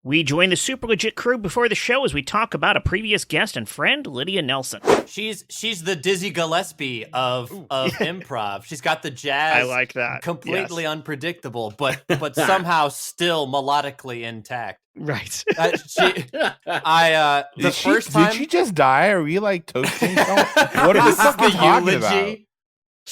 We join the super legit crew before the show as we talk about a previous guest and friend, Lydia Nelson. She's the Dizzy Gillespie of improv. She's got the jazz. I like that. Completely unpredictable, but somehow still melodically intact. Right. Did she just die? Are we like toasting someone? What are we fucking talking about?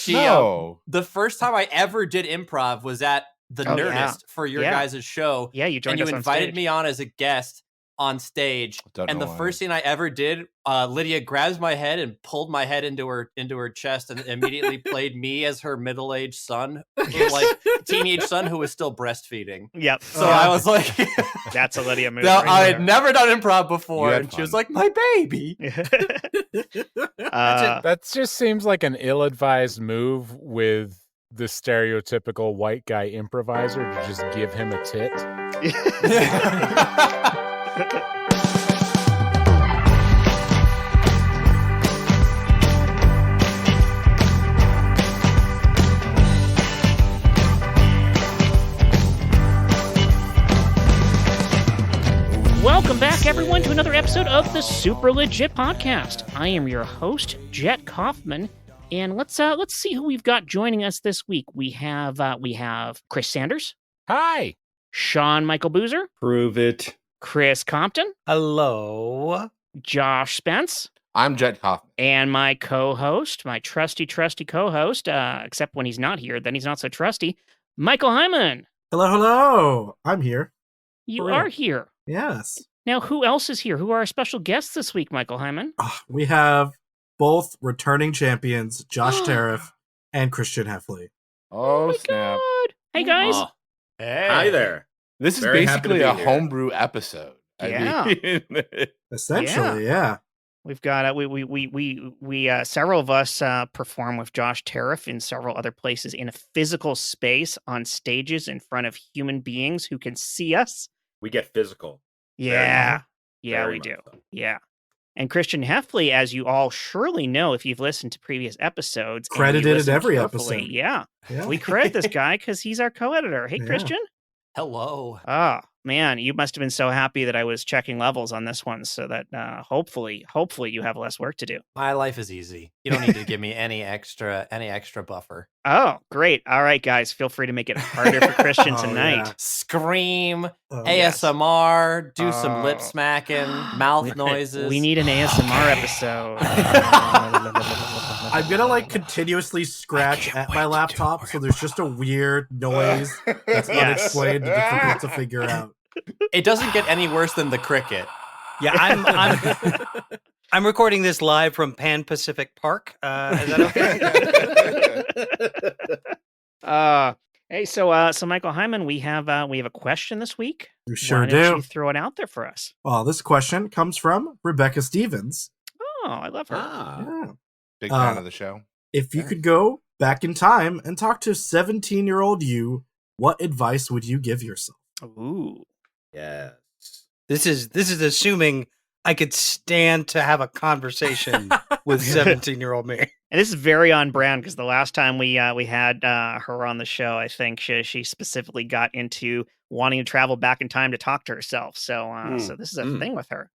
No. The first time I ever did improv was at the Nerdist for your guys' show. Yeah, you joined us on invited stage. me on as a guest on stage. And the first thing I ever did, Lydia grabs my head and pulled my head into her chest and immediately played me as her middle-aged son, teenage son who was still breastfeeding. Yep. So I was like, that's a Lydia move. I had never done improv before, and she was like, "My baby." That just seems like an ill-advised move with the stereotypical white guy improviser to just give him a tit. Welcome back, everyone, to another episode of the Super Legit Podcast. I am your host, Jet Kaufman, and let's see who we've got joining us this week. We have Chris Sanders. Hi. Sean Michael Boozer. Prove it. Chris Compton. Hello. Josh Spence. I'm Jet Kaufman. And my co-host, my trusty co-host, except when he's not here, then he's not so trusty, Michael Heiman. Hello. I'm here. You are here. Yes. Now, who else is here? Who are our special guests this week, Michael Heiman? We have both returning champions, Josh Tariff and Christian Hefley. Oh, snap. God. Hey, guys. Hey. Hi there. This is Very happy to basically be a here. homebrew episode. Yeah. Essentially, yeah. We've got we several of us perform with Josh Tariff in several other places in a physical space on stages in front of human beings who can see us. We get physical. Yeah, Very we much do. so. Yeah. And Christian Hefley, as you all surely know if you've listened to previous episodes, and you Credited in listen every carefully, episode. Yeah. Yeah. We credit this guy because he's our co-editor. Hey, Yeah. Christian. Hello. Oh, man, you must have been so happy that I was checking levels on this one so that hopefully you have less work to do. My life is easy. You don't need to give me any extra buffer. Oh, great. All right, guys, feel free to make it harder for Christian Oh, tonight. yeah. Scream, Yes. ASMR, do some lip Oh. smacking, mouth noises. We need an ASMR episode. I'm gonna continuously scratch at my laptop, so there's just a weird noise that's Yes. unexplained and difficult to figure out. It doesn't get any worse than the cricket. Yeah, I'm recording this live from Pan Pacific Park. Is that okay? Hey, so Michael Heiman, we have a question this week. You sure Why don't do. you throw it out there for us? Well, this question comes from Rebecca Stevens. Oh, I love her. Yeah. Big fan of the show. If you could go back in time and talk to 17-year-old you, what advice would you give yourself? Ooh. Yes. This is assuming I could stand to have a conversation with 17-year-old me. And this is very on brand because the last time we had her on the show, I think she specifically got into wanting to travel back in time to talk to herself. So so this is a thing with her.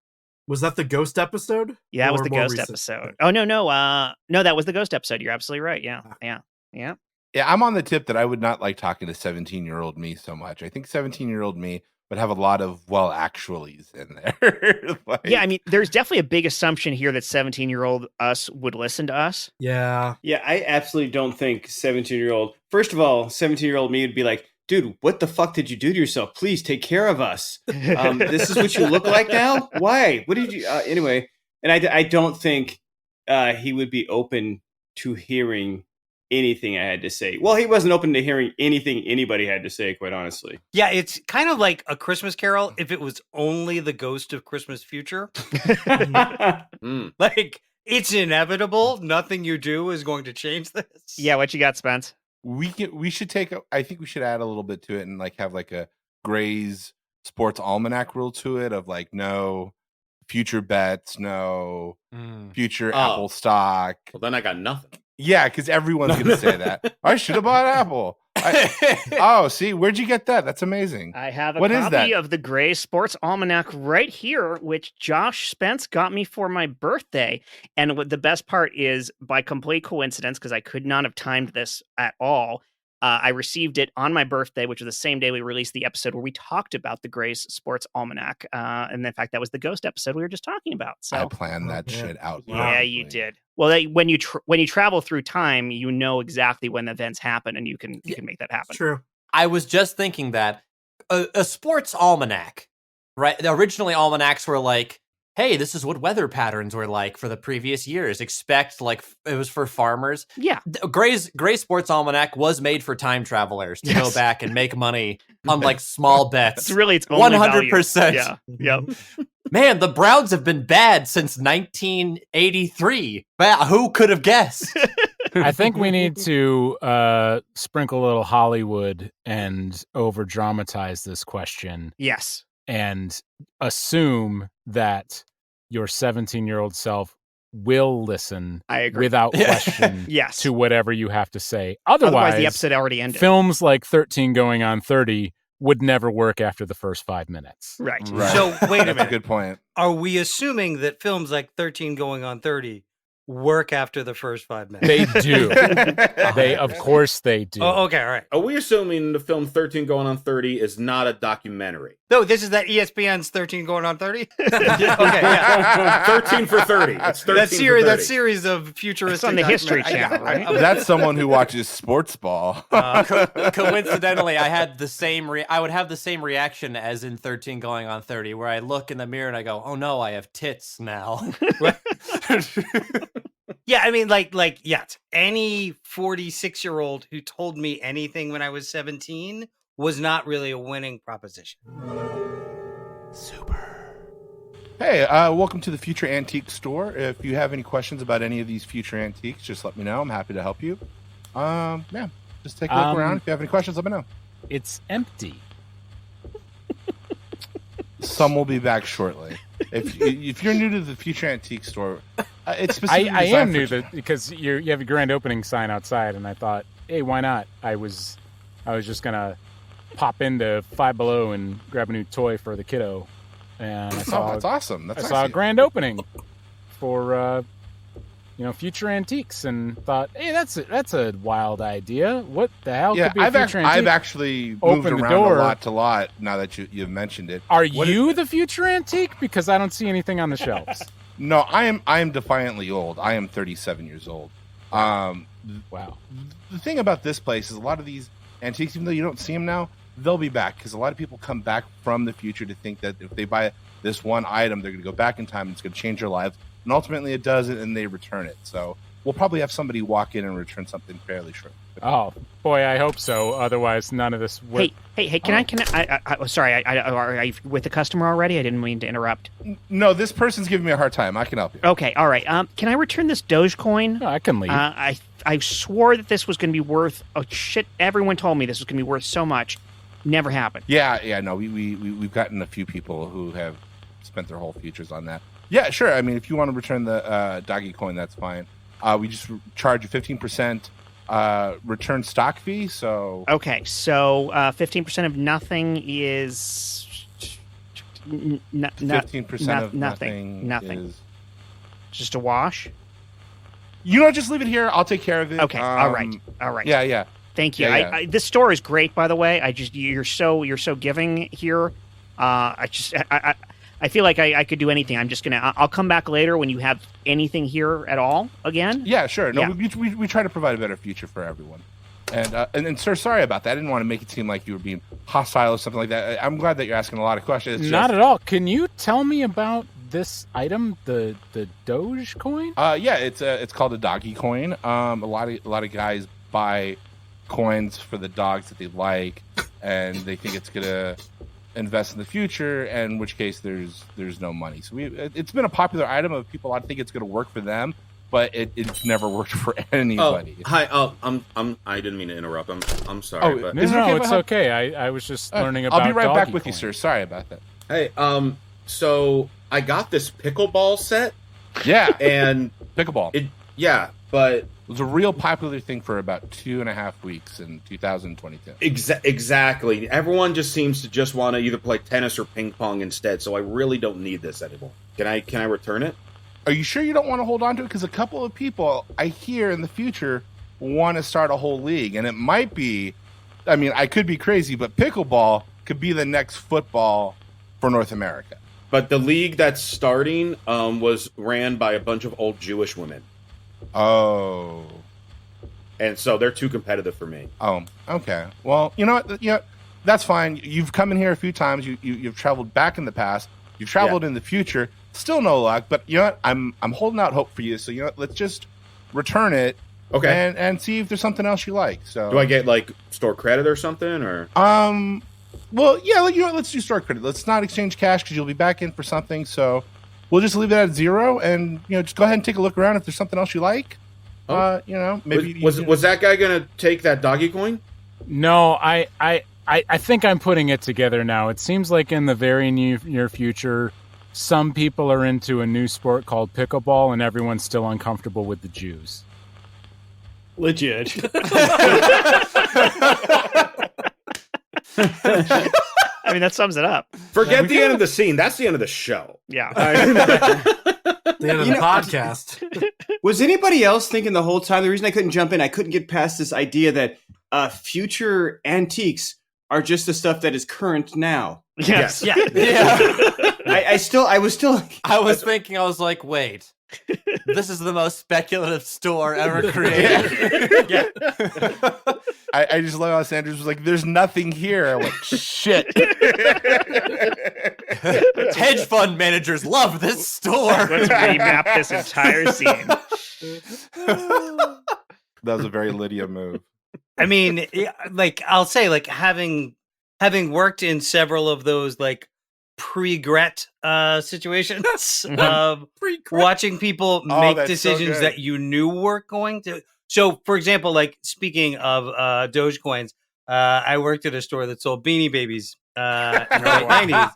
Was that the ghost episode? Yeah, it was Or the more ghost recent? episode. Oh no, that was the ghost episode. You're absolutely right. Yeah. Yeah, I'm on the tip that I would not like talking to 17-year-old me so much. I think 17-year-old me would have a lot of actuallys in there. Yeah, I mean, there's definitely a big assumption here that 17-year-old us would listen to us. Yeah. Yeah, I absolutely don't think 17-year-old. First of all, 17-year-old me would be like, dude, what the fuck did you do to yourself? Please take care of us. This is what you look like now? Why? What did you... anyway, and I don't think he would be open to hearing anything I had to say. Well, he wasn't open to hearing anything anybody had to say, quite honestly. Yeah, it's kind of like A Christmas Carol if it was only the ghost of Christmas future. Like, it's inevitable. Nothing you do is going to change this. Yeah, what you got, Spence? We should take I think we should add a little bit to it and have a Gray's Sports Almanac rule to it of no future bets, no future Apple stock. Well, then I got nothing. Yeah, because everyone's going to say that. I should have bought Apple. See, where'd you get that? That's amazing. I have a What is copy that? of the Gray Sports Almanac right here, which Josh Spence got me for my birthday. And what the best part is, by complete coincidence, because I could not have timed this at all, I received it on my birthday, which was the same day we released the episode where we talked about the Gray's Sports Almanac. And in fact, that was the ghost episode we were just talking about. So I planned that shit out. Yeah, you did. Well, when you travel through time, you know exactly when events happen, and you can make that happen. True. I was just thinking that a sports almanac, right? Originally, almanacs were like, hey, this is what weather patterns were like for the previous years. Expect, like, it was for farmers. Yeah. Gray Sports Almanac was made for time travelers to go back and make money on, like, small bets. It's only 100%. Yeah. Yep. Man, the Browns have been bad since 1983. Who could have guessed? I think we need to sprinkle a little Hollywood and over dramatize this question. Yes. And assume that your 17-year-old self will listen without question to whatever you have to say. Otherwise the episode already ended. Films like 13 Going on 30 would never work after the first 5 minutes. Right. So wait a minute. That's a good point. Are we assuming that films like 13 Going on 30 work after the first 5 minutes? They do. Of course they do. Oh, okay, all right. Are we assuming the film 13 Going on 30 is not a documentary? No, this is that ESPN's 13 Going on 30? Okay, yeah. 13 for 30. It's 13 for 30. That series of futuristic... It's on the History Channel, right? That's someone who watches sports ball. Coincidentally, I had the same. I would have the same reaction as in 13 Going on 30, where I look in the mirror and I go, "Oh no, I have tits now." Yeah, I mean, like, yes, any 46-year-old who told me anything when I was 17 was not really a winning proposition. Super. Hey, welcome to the Future Antique Store. If you have any questions about any of these future antiques, just let me know. I'm happy to help you. Just take a look around. If you have any questions, let me know. It's empty. Some will be back shortly. If you're new to the Future Antique Store, it's specifically I am new to because you have a grand opening sign outside, and I thought, hey, why not? I was just gonna pop into Five Below and grab a new toy for the kiddo, and I saw that's awesome. I saw a grand opening for future antiques, and thought, hey, that's a wild idea. What the hell? Yeah, could be a future antique? I've actually moved Open the around door. a lot to lot now that you've mentioned it. Are you the future antique? Because I don't see anything on the shelves. No, I am defiantly old. I am 37 years old. Wow. The thing about this place is a lot of these antiques, even though you don't see them now, they'll be back because a lot of people come back from the future to think that if they buy this one item, they're going to go back in time and it's going to change their lives. And ultimately it doesn't, and they return it. So we'll probably have somebody walk in and return something fairly short. Oh boy, I hope so. Otherwise, none of this works. Hey! Can I? Sorry, are you with the customer already? I didn't mean to interrupt. No, this person's giving me a hard time. I can help you. Okay, all right. Can I return this Dogecoin? No, I can leave. I swore that this was going to be worth. Oh shit! Everyone told me this was going to be worth so much. Never happened. Yeah. No, we've gotten a few people who have spent their whole futures on that. Yeah, sure. I mean, if you want to return the doggy coin, that's fine. We just charge you 15% return stock fee. So okay, so 15% of nothing is 15% of nothing. is Just a wash. Just leave it here. I'll take care of it. Okay. All right. Yeah. Thank you. Yeah. This store is great, by the way. You're so giving here. I feel like I could do anything. I'll come back later when you have anything here at all again. Yeah, sure. No, yeah. We try to provide a better future for everyone. And sir, sorry about that. I didn't want to make it seem like you were being hostile or something like that. I'm glad that you're asking a lot of questions. Not at all. Can you tell me about this item, the Doge coin? Yeah, it's called a doggy coin. A lot of guys buy coins for the dogs that they like, and they think it's gonna invest in the future, and in which case there's no money. So it's been a popular item of people. I think it's going to work for them, but it's never worked for anybody. Oh, hi. I didn't mean to interrupt. I'm sorry. But no, it's okay. I was just learning about. I'll be right back with coin. you, sir. Sorry about that. Hey, so I got this pickleball set. Yeah, and pickleball. but It was a real popular thing for about 2.5 weeks in 2022. Exactly. Everyone just seems to just want to either play tennis or ping pong instead. So I really don't need this anymore. Can I return it? Are you sure you don't want to hold on to it? Because a couple of people I hear in the future want to start a whole league, and it might be, I mean, I could be crazy, but pickleball could be the next football for North America. But the league that's starting was ran by a bunch of old Jewish women. Oh. And so they're too competitive for me. Oh, okay. Well, you know what? Yeah, that's fine. You've come in here a few times. You've traveled back in the past. You've traveled in the future. Still no luck. But you know what? I'm holding out hope for you. So you know what? Let's just return it. Okay. And see if there's something else you like. So do I get like store credit or something or? Well, yeah. You know what? Let's do store credit. Let's not exchange cash because you'll be back in for something. So we'll just leave it at 0, and just go ahead and take a look around if there's something else you like. Maybe was that guy gonna take that doggy coin? No, I think I'm putting it together now. It seems like in the very near future, some people are into a new sport called pickleball, and everyone's still uncomfortable with the Jews. Legit. I mean, that sums it up. Forget the end of the scene. That's the end of the show. Yeah. The end of the podcast. Was anybody else thinking the whole time? The reason I couldn't jump in, I couldn't get past this idea that future antiques are just the stuff that is current now. Yes. Yeah. I was thinking, I was like, wait, this is the most speculative store ever created. Yeah. I just love how Sanders was like, "There's nothing here." I went, "Shit." Hedge fund managers love this store. Let's remap this entire scene. That was a very Lydia move. I mean, like I'll say, like having worked in several of those like pre-Gret situations of watching people make decisions that you knew weren't going to. So, for example, like speaking of Dogecoins, I worked at a store that sold Beanie Babies in the late 90s.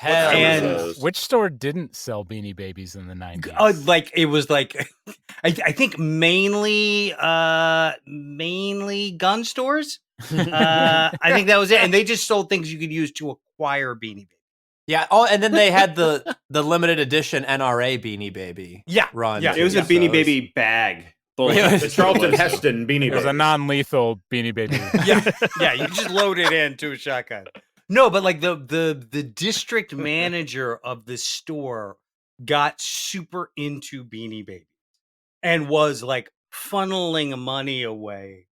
And which store didn't sell Beanie Babies in the 90s? Like it was like I think mainly gun stores. I think that was it, and they just sold things you could use to acquire Beanie Babies. Yeah. Oh, and then they had the limited edition NRA Beanie Baby. Yeah. Run. Yeah. It was a Beanie Baby bag. The Charlton Heston Beanie Baby. It was a non-lethal Beanie Baby. Yeah. You just load it into a shotgun. No, but like the district manager of the store got super into Beanie Babies and was like funneling money away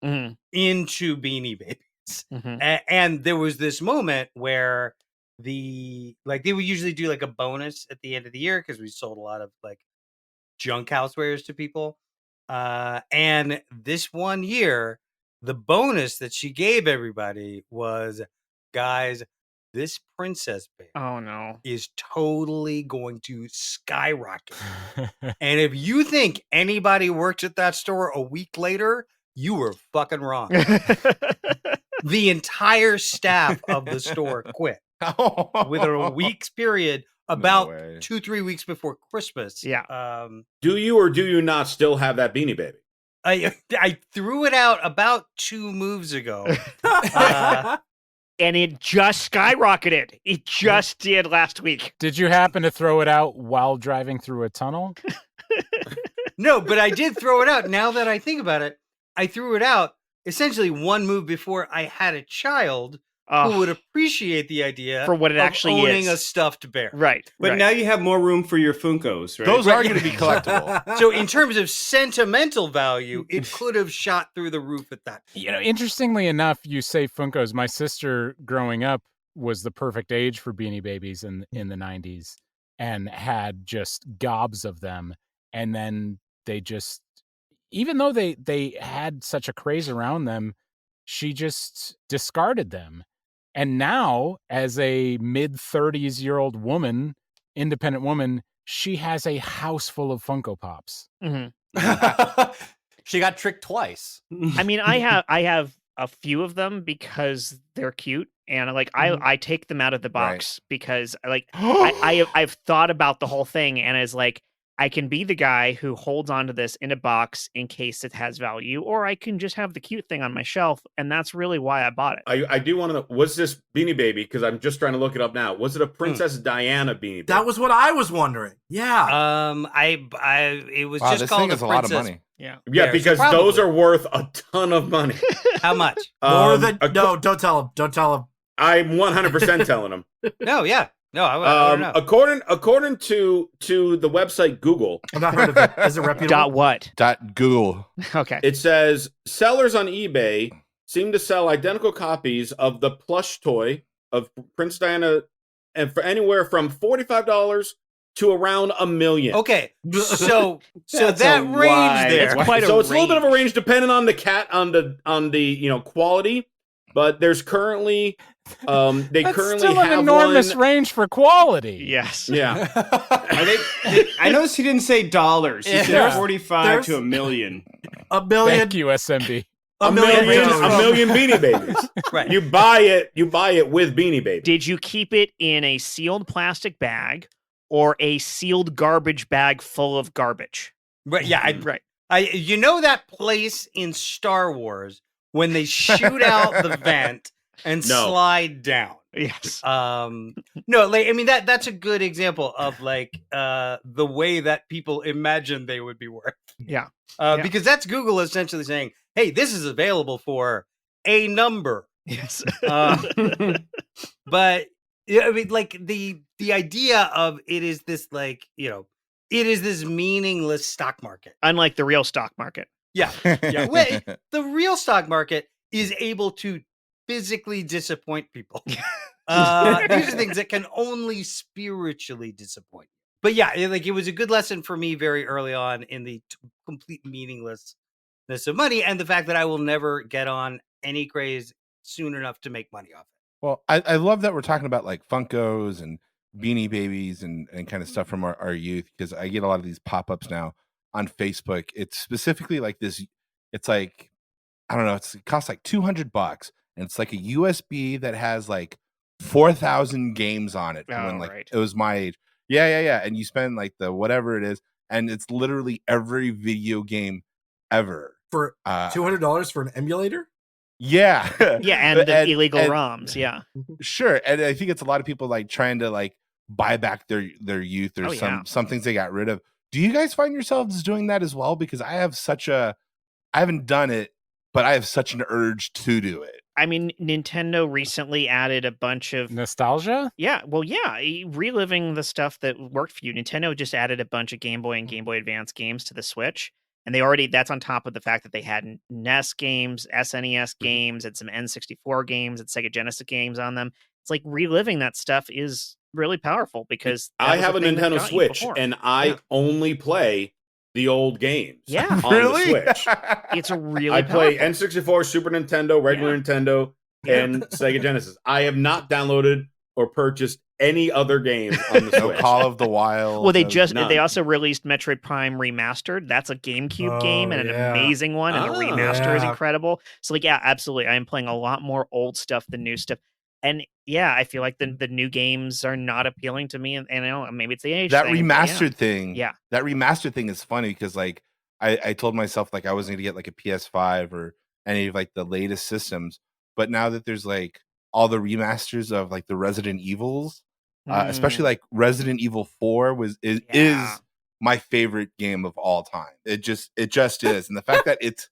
into Beanie Babies. And there was this moment where they would usually do like a bonus at the end of the year because we sold a lot of like junk housewares to people. And this one year, the bonus that she gave everybody was, guys, this princess bear is totally going to skyrocket. And if you think anybody worked at that store a week later, you were fucking wrong. The entire staff of the store quit within a week's period. About 2-3 weeks before Christmas. Yeah. Do you or do you not still have that Beanie Baby? I threw it out about 2 moves ago. And it just skyrocketed. It just did last week. Did you happen to throw it out while driving through a tunnel? No, but I did throw it out. Now that I think about it, I threw it out essentially 1 move before I had a child who would appreciate the idea for what it actually owning is. a stuffed bear. Right. But now you have more room for your Funkos, right? Those are going to be collectible. So in terms of sentimental value, it could have shot through the roof at that. Interestingly enough, you say Funkos. My sister growing up was the perfect age for Beanie Babies in the 90s and had just gobs of them. And then they just, even though they had such a craze around them, she just discarded them. And now, as a mid-30s-year-old woman, independent woman, she has a house full of Funko Pops. She got tricked twice. I mean, I have a few of them because they're cute, and I take them out of the box because I've thought about the whole thing, and it's like I can be the guy who holds onto this in a box in case it has value, or I can just have the cute thing on my shelf, and that's really why I bought it. I do want to know, was this Beanie Baby? Because I'm just trying to look it up now. Was it a Princess Diana Beanie Baby? That was what I was wondering. Yeah. It was Wow, just this called thing is a Princess. lot of money. Yeah. Yeah, because those are worth a ton of money. How much? More than no, don't tell him. Don't tell him. I'm 100% telling him. No, yeah. No, I don't know. According to the website Google, I've not heard of it. Is it reputable? Dot what? Google. Okay. It says sellers on eBay seem to sell identical copies of the plush toy of Prince Diana, and for anywhere from $45 to around $1 million. Okay, so That's that a range wide- there. That's quite So a it's a little bit of a range. range depending on the cat on the quality, but there's currently they That's currently still an have enormous one. range for quality. Yes. Yeah. I noticed he didn't say dollars. He said Yeah. 45 to $1 million. $1 million. Thank you, SMB. $1 a million. million Beanie Babies. Right. You buy it with Beanie Babies. Did you keep it in a sealed plastic bag or a sealed garbage bag full of garbage? Right, yeah, Right. you know that place in Star Wars when they shoot out the vent and slide down. Yes. No, like I mean that's a good example of like the way that people imagine they would be worth. Yeah. Because that's Google essentially saying, "Hey, this is available for a number." Yes. But yeah, I mean, like the idea of it is this like it is this meaningless stock market. Unlike the real stock market. Yeah, yeah. Wait, the real stock market is able to physically disappoint people. These are things that can only spiritually disappoint. But yeah, it was a good lesson for me very early on in the complete meaninglessness of money and the fact that I will never get on any craze soon enough to make money off it. Well, I love that we're talking about like Funkos and Beanie Babies and kind of stuff from our youth, because I get a lot of these pop-ups now on Facebook. It's specifically like this. It's like, I don't know, it costs like $200, and it's like a USB that has like 4,000 games on it. When like it was my age. Yeah. And you spend like the whatever it is, and it's literally every video game ever For $200 for an emulator? Yeah, and the illegal ROMs. Yeah, sure. And I think it's a lot of people like trying to like buy back their youth or some things they got rid of. Do you guys find yourselves doing that as well? Because I haven't done it, but I have such an urge to do it. I mean, Nintendo recently added a bunch of nostalgia. Yeah, well, yeah, reliving the stuff that worked for you. Nintendo just added a bunch of Game Boy and Game Boy Advance games to the Switch. And that's on top of the fact that they had NES games, SNES games, and some N64 games and Sega Genesis games on them. It's like reliving that stuff is really powerful because I have a Nintendo Switch and I only play the old games. Yeah, on the Switch. It's a really I play powerful. N64, Super Nintendo, regular Nintendo, and Sega Genesis. I have not downloaded or purchased any other game on the Switch. Call of the Wild. Well, they also released Metroid Prime Remastered. That's a GameCube game and an amazing one, and the remaster is incredible. So, like, yeah, absolutely. I am playing a lot more old stuff than new stuff. And yeah, I feel like the new games are not appealing to me, and I know maybe it's the age. That thing, remastered thing. Yeah, that remastered thing is funny because like I told myself like I wasn't going to get like a PS5 or any of like the latest systems, but now that there's like all the remasters of like the Resident Evils, especially like Resident Evil 4 is my favorite game of all time. It just is, and the fact that it's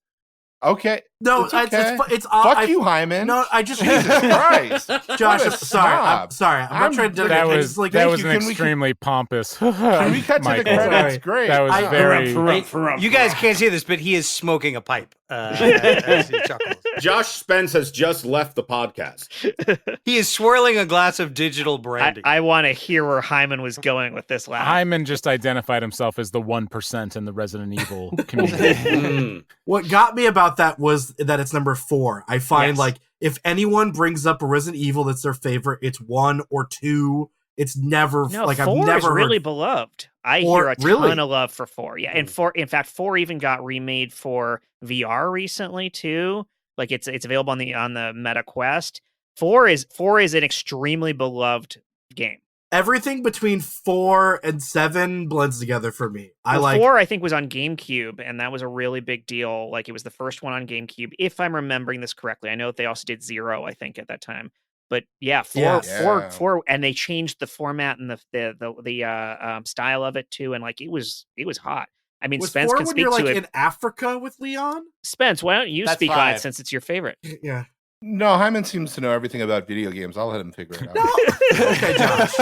okay. No, it's okay. it's fuck you, Hyman. No, I just Jesus Christ, Josh. I'm sorry. I'm not trying to. That was an extremely pompous. Can we cut to the credits? Great. That was very. You guys can't see this, but he is smoking a pipe as he chuckles. Josh Spence has just left the podcast. He is swirling a glass of digital brandy. I want to hear where Hyman was going with this laugh. Hyman just identified himself as the 1% in the Resident Evil community. What got me about that was that it's number 4. I find like if anyone brings up a Resident Evil that's their favorite, it's 1 or 2. It's never like 4 I've never is really heard... beloved. I hear a ton of love for 4. Yeah, and 4. In fact, 4 even got remade for VR recently too. Like it's available on the Meta Quest. 4 is an extremely beloved game. everything between 4 and 7 blends together for me. Well, 4, I think, was on GameCube, and that was a really big deal. Like, it was the first one on GameCube, if I'm remembering this correctly. I know they also did 0, I think, at that time. But yeah, 4, and they changed the format and the style of it too, and like it was hot. I mean, was Spence 4 can when speak you're to like it. in Africa with Leon? Spence, why don't you That's speak 5. on it since it's your favorite? Yeah. No, Hyman seems to know everything about video games. I'll let him figure it out. No. Okay, Josh.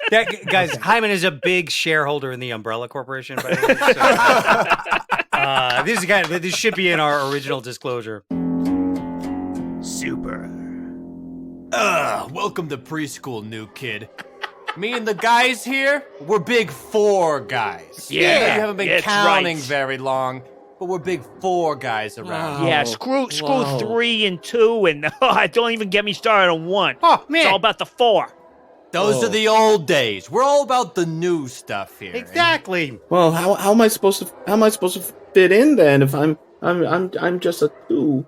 Guys, Heiman is a big shareholder in the Umbrella Corporation. By the way, so, this should be in our original disclosure. Super. Welcome to preschool, new kid. Me and the guys here, we're big 4 guys. Yeah, you haven't been it's counting right. very long, but we're big 4 guys around. Yeah, screw 3 and 2, and don't even get me started on 1. Oh, man. It's all about the 4. Those are the old days. We're all about the new stuff here. Exactly. Well, how am I supposed to fit in then if I'm just a 2?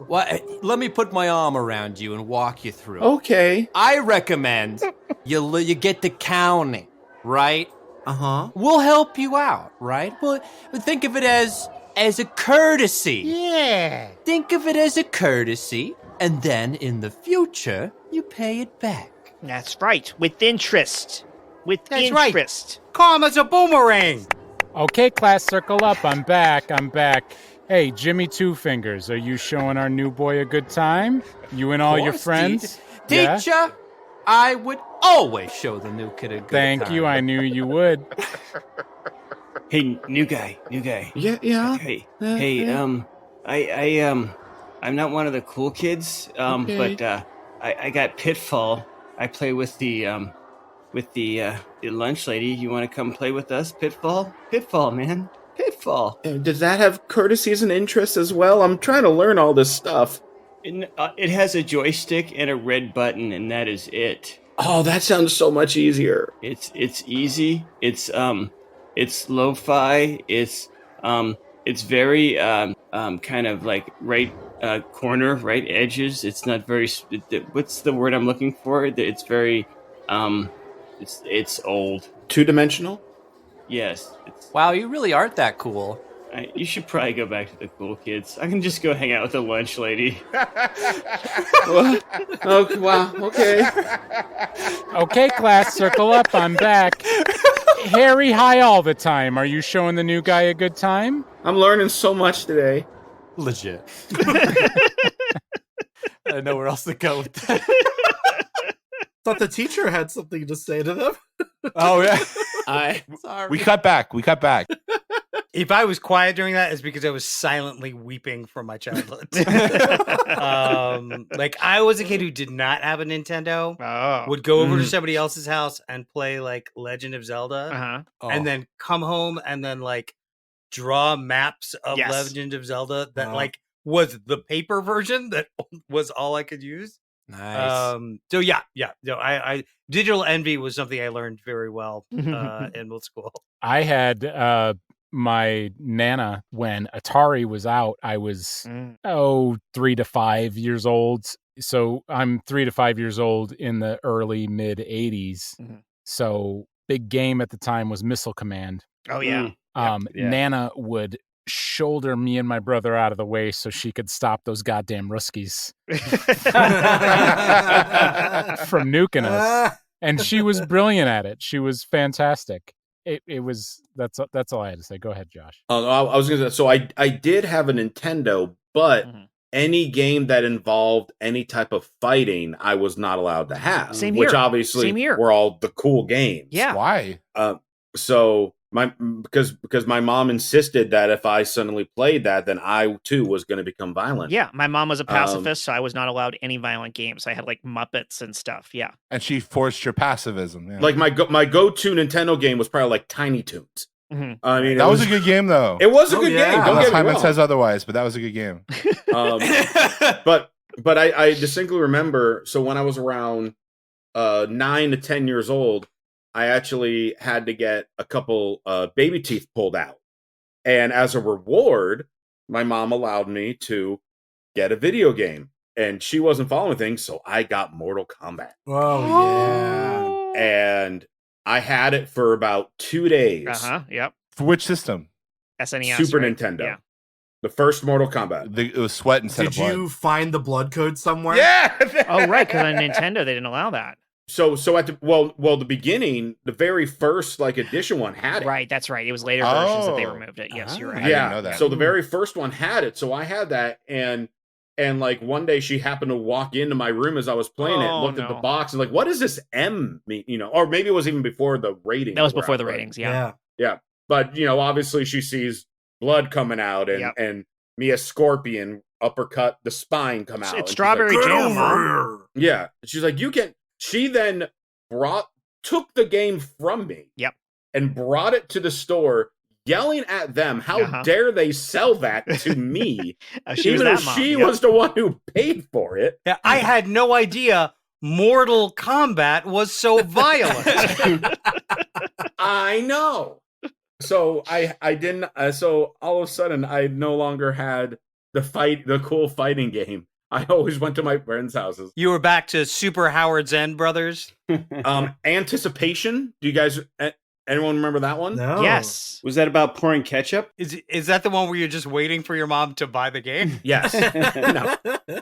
Well, let me put my arm around you and walk you through. Okay. I recommend you get to counting, right? Uh-huh. We'll help you out, right? But think of it as a courtesy. Yeah. Think of it as a courtesy, and then in the future, you pay it back. That's right, with interest. That's right. interest. Karma's a boomerang. Okay, class, circle up. I'm back. Hey, Jimmy Two Fingers, are you showing our new boy a good time? You and all your friends? Teacher, I would always show the new kid a good time. Thank you. I knew you would. Hey, new guy. Yeah. Hey, I'm not one of the cool kids, Okay. but I got Pitfall. I play with the lunch lady. You want to come play with us, Pitfall? Pitfall, man. Pitfall. Does that have courtesies and interests as well? I'm trying to learn all this stuff. It has a joystick and a red button, and that is it. Oh, that sounds so much easier. It's easy. It's lo-fi. It's very kind of like right corner, right edges. It's not very. What's the word I'm looking for? It's very. It's old. 2-dimensional? Yes. Wow, you really aren't that cool. You should probably go back to the cool kids. I can just go hang out with the lunch lady. Oh, wow. Okay. Okay, class, circle up. I'm back. Harry high all the time. Are you showing the new guy a good time? I'm learning so much today. Legit. I don't know where else to go with that. Thought the teacher had something to say to them. Oh, yeah. We cut back. If I was quiet during that, it's because I was silently weeping from my childhood. Like, I was a kid who did not have a Nintendo. Oh. Would go over to somebody else's house and play, like, Legend of Zelda. Uh-huh. And then come home and then, like, draw maps of Yes. Legend of Zelda that, like, was the paper version that was all I could use. Nice. So yeah. No, I digital envy was something I learned very well in middle school. I had my Nana when Atari was out. I was 3 to 5 years old. So I'm 3 to 5 years old in the early mid 80s. So big game at the time was Missile Command. Oh yeah. Nana would shoulder me and my brother out of the way so she could stop those goddamn Ruskies from nuking us. And she was brilliant at it. She was fantastic. It was that's all I had to say. Go ahead, Josh. I was gonna say, so I did have a Nintendo, but any game that involved any type of fighting, I was not allowed to have. Same which here. obviously Same here. were all the cool games. Yeah. Why? So because my mom insisted that if I suddenly played that, then I too was going to become violent. Yeah, my mom was a pacifist, so I was not allowed any violent games. I had like Muppets and stuff. Yeah, And she forced your pacifism. Yeah. Like my go-to Nintendo game was probably like Tiny Toons. I mean, that was a good game, though. It was a good game. Don't Unless get me Hyman wrong. says otherwise, but that was a good game. But I distinctly remember. So when I was around 9 to 10 years old, I actually had to get a couple baby teeth pulled out, and as a reward, my mom allowed me to get a video game. and she wasn't following things, so I got Mortal Kombat. Oh, yeah. And I had it for about 2 days. Yep. For which system? SNES. Super right? Nintendo. Yeah. The first Mortal Kombat. It was sweat instead Did of blood. you find the blood code somewhere? Yeah. Oh, right, because on Nintendo they didn't allow that. So at the beginning, the very first edition one had it. Right, that's right. It was later versions that they removed it. Yes, you're right. I didn't know that. So the very first one had it. So I had that, and one day she happened to walk into my room as I was playing it, looked at the box, and what does this M mean? Or maybe it was even before the rating. That was before the ratings. Yeah. But obviously she sees blood coming out, and me as Scorpion uppercut the spine come out. It's strawberry jam. Mom. Yeah, she's like, you can. She then took the game from me. Yep. And brought it to the store, yelling at them, how dare they sell that to me, even if she was the one who paid for it. Yeah, I had no idea Mortal Kombat was so violent. I know. So I didn't. So all of a sudden, I no longer had the cool fighting game. I always went to my friends' houses. You were back to Super Howard's End Brothers. Anticipation. Do you guys? Anyone remember that one? No. Yes. Was that about pouring ketchup? Is that the one where you're just waiting for your mom to buy the game? Yes. No.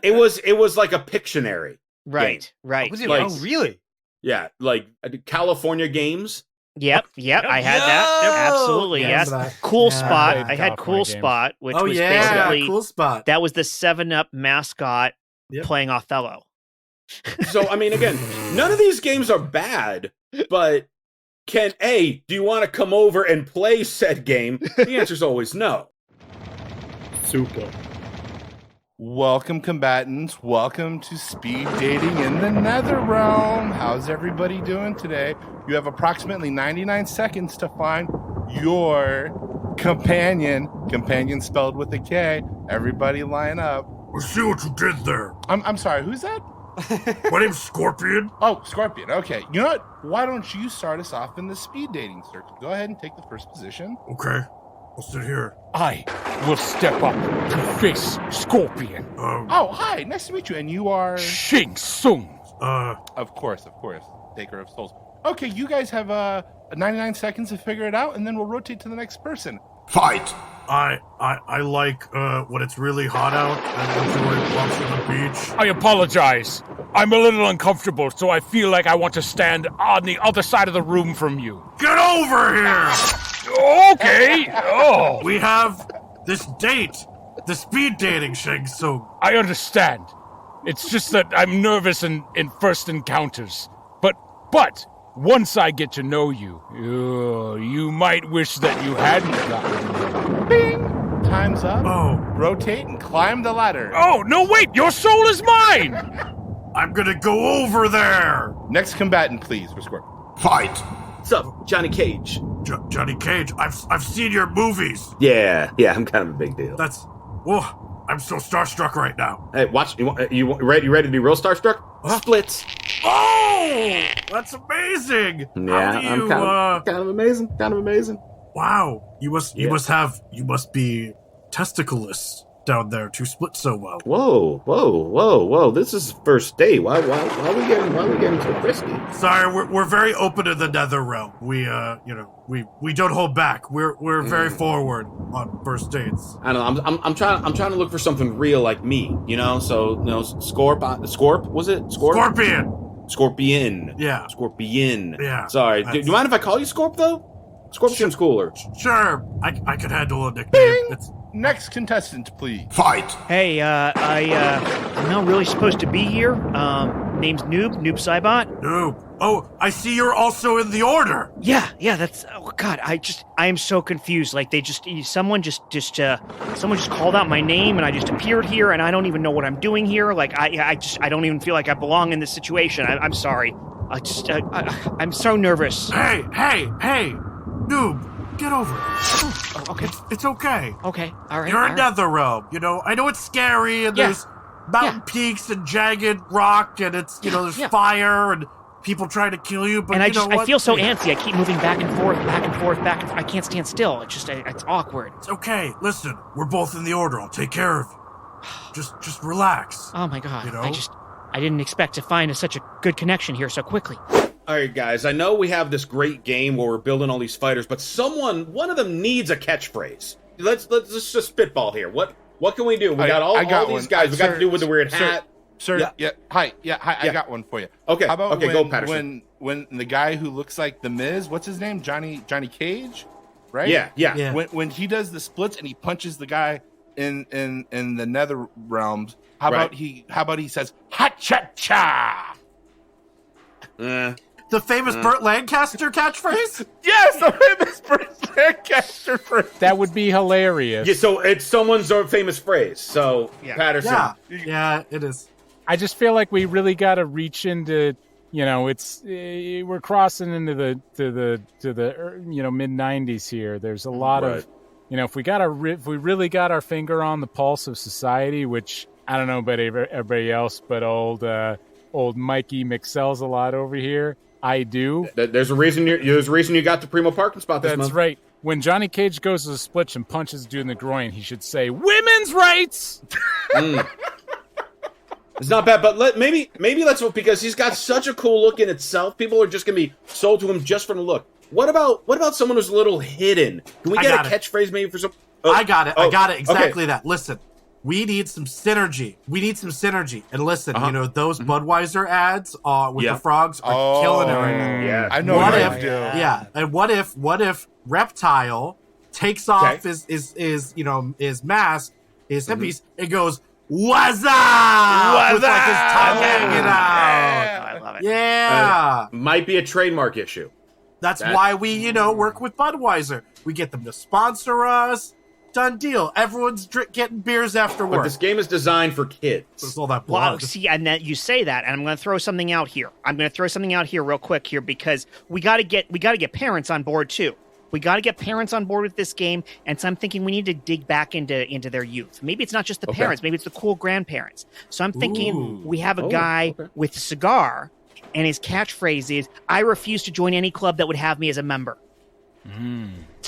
It was like a Pictionary. Right. Game. Right. Was it? Like, oh, really? Yeah, like California Games. Yep. I had that. Absolutely. Yes. Cool Spot. I had Cool Spot, which was basically Cool Spot. That was the 7-Up mascot playing Othello. So I mean, again, none of these games are bad, but do you want to come over and play said game? The answer's always no. Super. Welcome, combatants. Welcome to speed dating in the Nether Realm. How's everybody doing today? You have approximately 99 seconds to find your companion. Companion spelled with a K. Everybody line up. We'll see what you did there. I'm sorry, who's that? My name's Scorpion. Oh, Scorpion. Okay. You know what? Why don't you start us off in the speed dating circle? Go ahead and take the first position. Okay. I'll sit here. I will step up to face Scorpion. Oh, hi. Nice to meet you. And you are? Shing Tsung. Of course. Taker of souls. Okay, you guys have 99 seconds to figure it out, and then we'll rotate to the next person. Fight! I like when it's really hot out and enjoy walks on the beach. I apologize. I'm a little uncomfortable, so I feel like I want to stand on the other side of the room from you. Get over here! Okay. Oh. We have this date. The speed dating, Shang Tsung. I understand. It's just that I'm nervous in first encounters. But once I get to know you, you might wish that you hadn't gotten. Bing! Time's up. Oh. Rotate and climb the ladder. Oh, no, wait! Your soul is mine! I'm gonna go over there! Next combatant, please, for Scorpion. Fight! What's up, Johnny Cage? Johnny Cage, I've seen your movies. Yeah, I'm kind of a big deal. I'm so starstruck right now. Hey, watch. You ready to be real starstruck? Huh? Splits. Oh, that's amazing. Yeah, I'm kind of amazing. Kind of amazing. Wow, you must be testicleless down there to split so well. Whoa! This is first date. Why are we getting so frisky? Sorry, we're very open in the Nether Realm. We we don't hold back. We're very forward on first dates. I don't know. I'm trying to look for something real like me. So Scorp was it? Scorpion. Yeah. Scorpion. Yeah. Sorry. Do you mind if I call you Scorp though? Scorp seems cooler. Sure. I could handle a nickname. Next contestant, please. Fight! Hey, I'm not really supposed to be here. Name's Noob Saibot. Noob. Oh, I see you're also in the order. Yeah, that's, oh God, I am so confused. Like someone just called out my name and I just appeared here and I don't even know what I'm doing here. Like, I don't even feel like I belong in this situation. I'm sorry. I'm so nervous. Hey, Noob. Get over it. Oh, okay. It's okay. Okay, all right. You're in Nether Realm, I know it's scary, and there's mountain peaks and jagged rock, and it's, there's fire, and people trying to kill you, but and I feel so antsy. I keep moving back and forth. I can't stand still. It's awkward. It's okay. Listen, we're both in the order. I'll take care of you. Just relax. Oh my god! You know? I didn't expect to find such a good connection here so quickly. All right, guys. I know we have this great game where we're building all these fighters, but one of them needs a catchphrase. Let's just spitball here. What can we do? We got all these guys. We got to do with the weird hat. Sir, hi, I got one for you. Okay, how about go, Patterson. When the guy who looks like the Miz, what's his name? Johnny Cage, right? Yeah. When he does the splits and he punches the guy in the nether realms, how about he says ha cha cha? The famous Burt Lancaster catchphrase? Yes, the famous Burt Lancaster phrase. That would be hilarious. Yeah, so it's someone's famous phrase. So Patterson. Yeah, it is. I just feel like we really got to reach into, we're crossing into the mid 90s here. There's a lot of, if we really got our finger on the pulse of society, which I don't know about everybody else, but old Mikey McSells a lot over here. I do. There's a reason you got the primo parking spot this month. That's right. When Johnny Cage goes to the splitch and punches a dude in the groin, he should say, "Women's rights." It's not bad, but maybe let's hope, because he's got such a cool look in itself. People are just gonna be sold to him just from the look. What about someone who's a little hidden? Can we get a catchphrase maybe for some? I got it. Exactly that. Listen. We need some synergy. And listen, those Budweiser ads with the frogs are killing it right now. Yeah, I know. And what if Reptile takes off his mask, his hippies, and goes, "What's up?" with like his tongue hanging out. I love it. Yeah, might be a trademark issue. That's why we work with Budweiser. We get them to sponsor us. Done deal. Everyone's getting beers after work. But this game is designed for kids. There's all that blood. Well, see, and that you say that, and I'm going to throw something out here. Real quick here, because we got to get parents on board too. We got to get parents on board with this game, and so I'm thinking we need to dig back into their youth. Maybe it's not just the parents. Maybe it's the cool grandparents. So I'm thinking we have a guy with a cigar, and his catchphrase is, "I refuse to join any club that would have me as a member."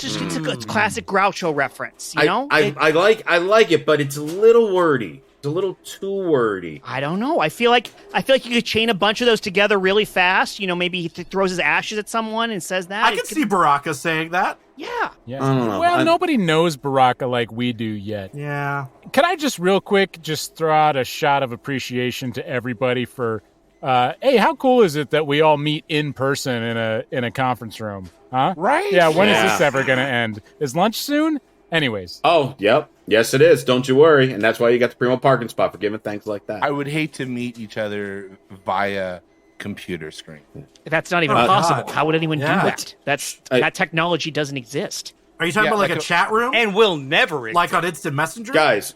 It's a classic Groucho reference, you know? I like it, but it's a little wordy. It's a little too wordy. I don't know. I feel like you could chain a bunch of those together really fast. Maybe he throws his ashes at someone and says that. I could see Baraka saying that. Yeah. I don't know. Well, nobody knows Baraka like we do yet. Yeah. Can I just real quick throw out a shot of appreciation to everybody for hey, how cool is it that we all meet in person in a conference room? Huh? Right? Yeah, when is this ever going to end? Is lunch soon? Anyways. Oh, yep. Yes, it is. Don't you worry. And that's why you got the primo parking spot for giving things like that. I would hate to meet each other via computer screen. That's not even possible. God. How would anyone do that? That technology doesn't exist. Are you talking about like a chat room? And will never like on Instant Messenger? Guys,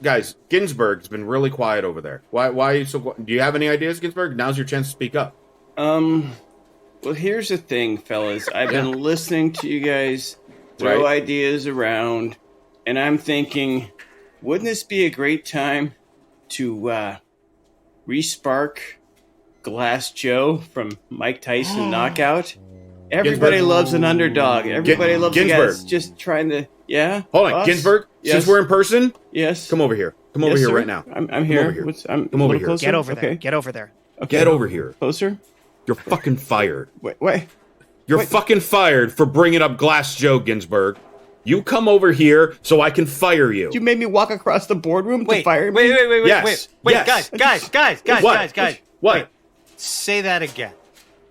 Ginsburg's been really quiet over there. Why are you so quiet? Do you have any ideas, Ginsburg? Now's your chance to speak up. Well, here's the thing, fellas. I've been listening to you guys throw ideas around, and I'm thinking, wouldn't this be a great time to re-spark Glass Joe from Mike Tyson Knockout? Everybody loves an underdog. Everybody loves a guy that's just trying to... Yeah? Hold on, Ginsburg, since we're in person, yes. Come over here. Come over here right now. I'm here. Come over here. Get over there. Get over there. Okay. Get over here. Closer? You're fucking fired. Wait. You're fucking fired for bringing up Glass Joe, Ginsburg. You come over here so I can fire you. You made me walk across the boardroom to fire me? Wait. Yes. Guys. What? Wait. Say that again.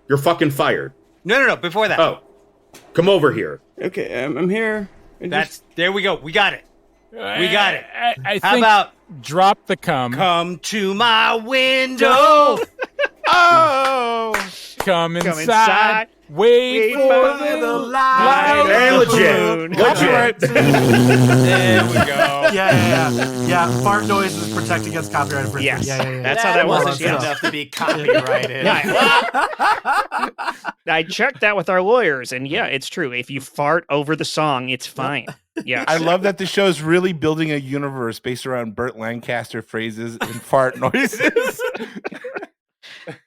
You're fucking fired. No, before that. Oh. Come over here. Okay, I'm here. There we go. We got it. I How think about drop the cum. come to my window? Come inside. Wait for the light. Hey, legit. Copyright. There we go. Yeah. Fart noise is protected against copyright infringement. Yes. Yeah. That's how that wasn't works. good enough to be copyrighted. I checked that with our lawyers, and yeah, it's true. If you fart over the song, it's fine. Yeah. I love that the show's really building a universe based around Burt Lancaster phrases and fart noises.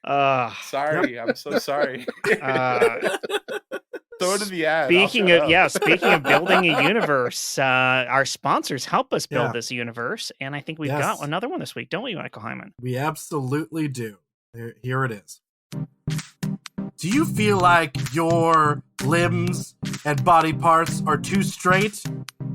Sorry, I'm so sorry. Throw it in the ad. Speaking of building a universe, our sponsors help us build this universe, and I think we've got another one this week, don't we, Michael Heiman? We absolutely do. Here it is. Do you feel like your limbs and body parts are too straight?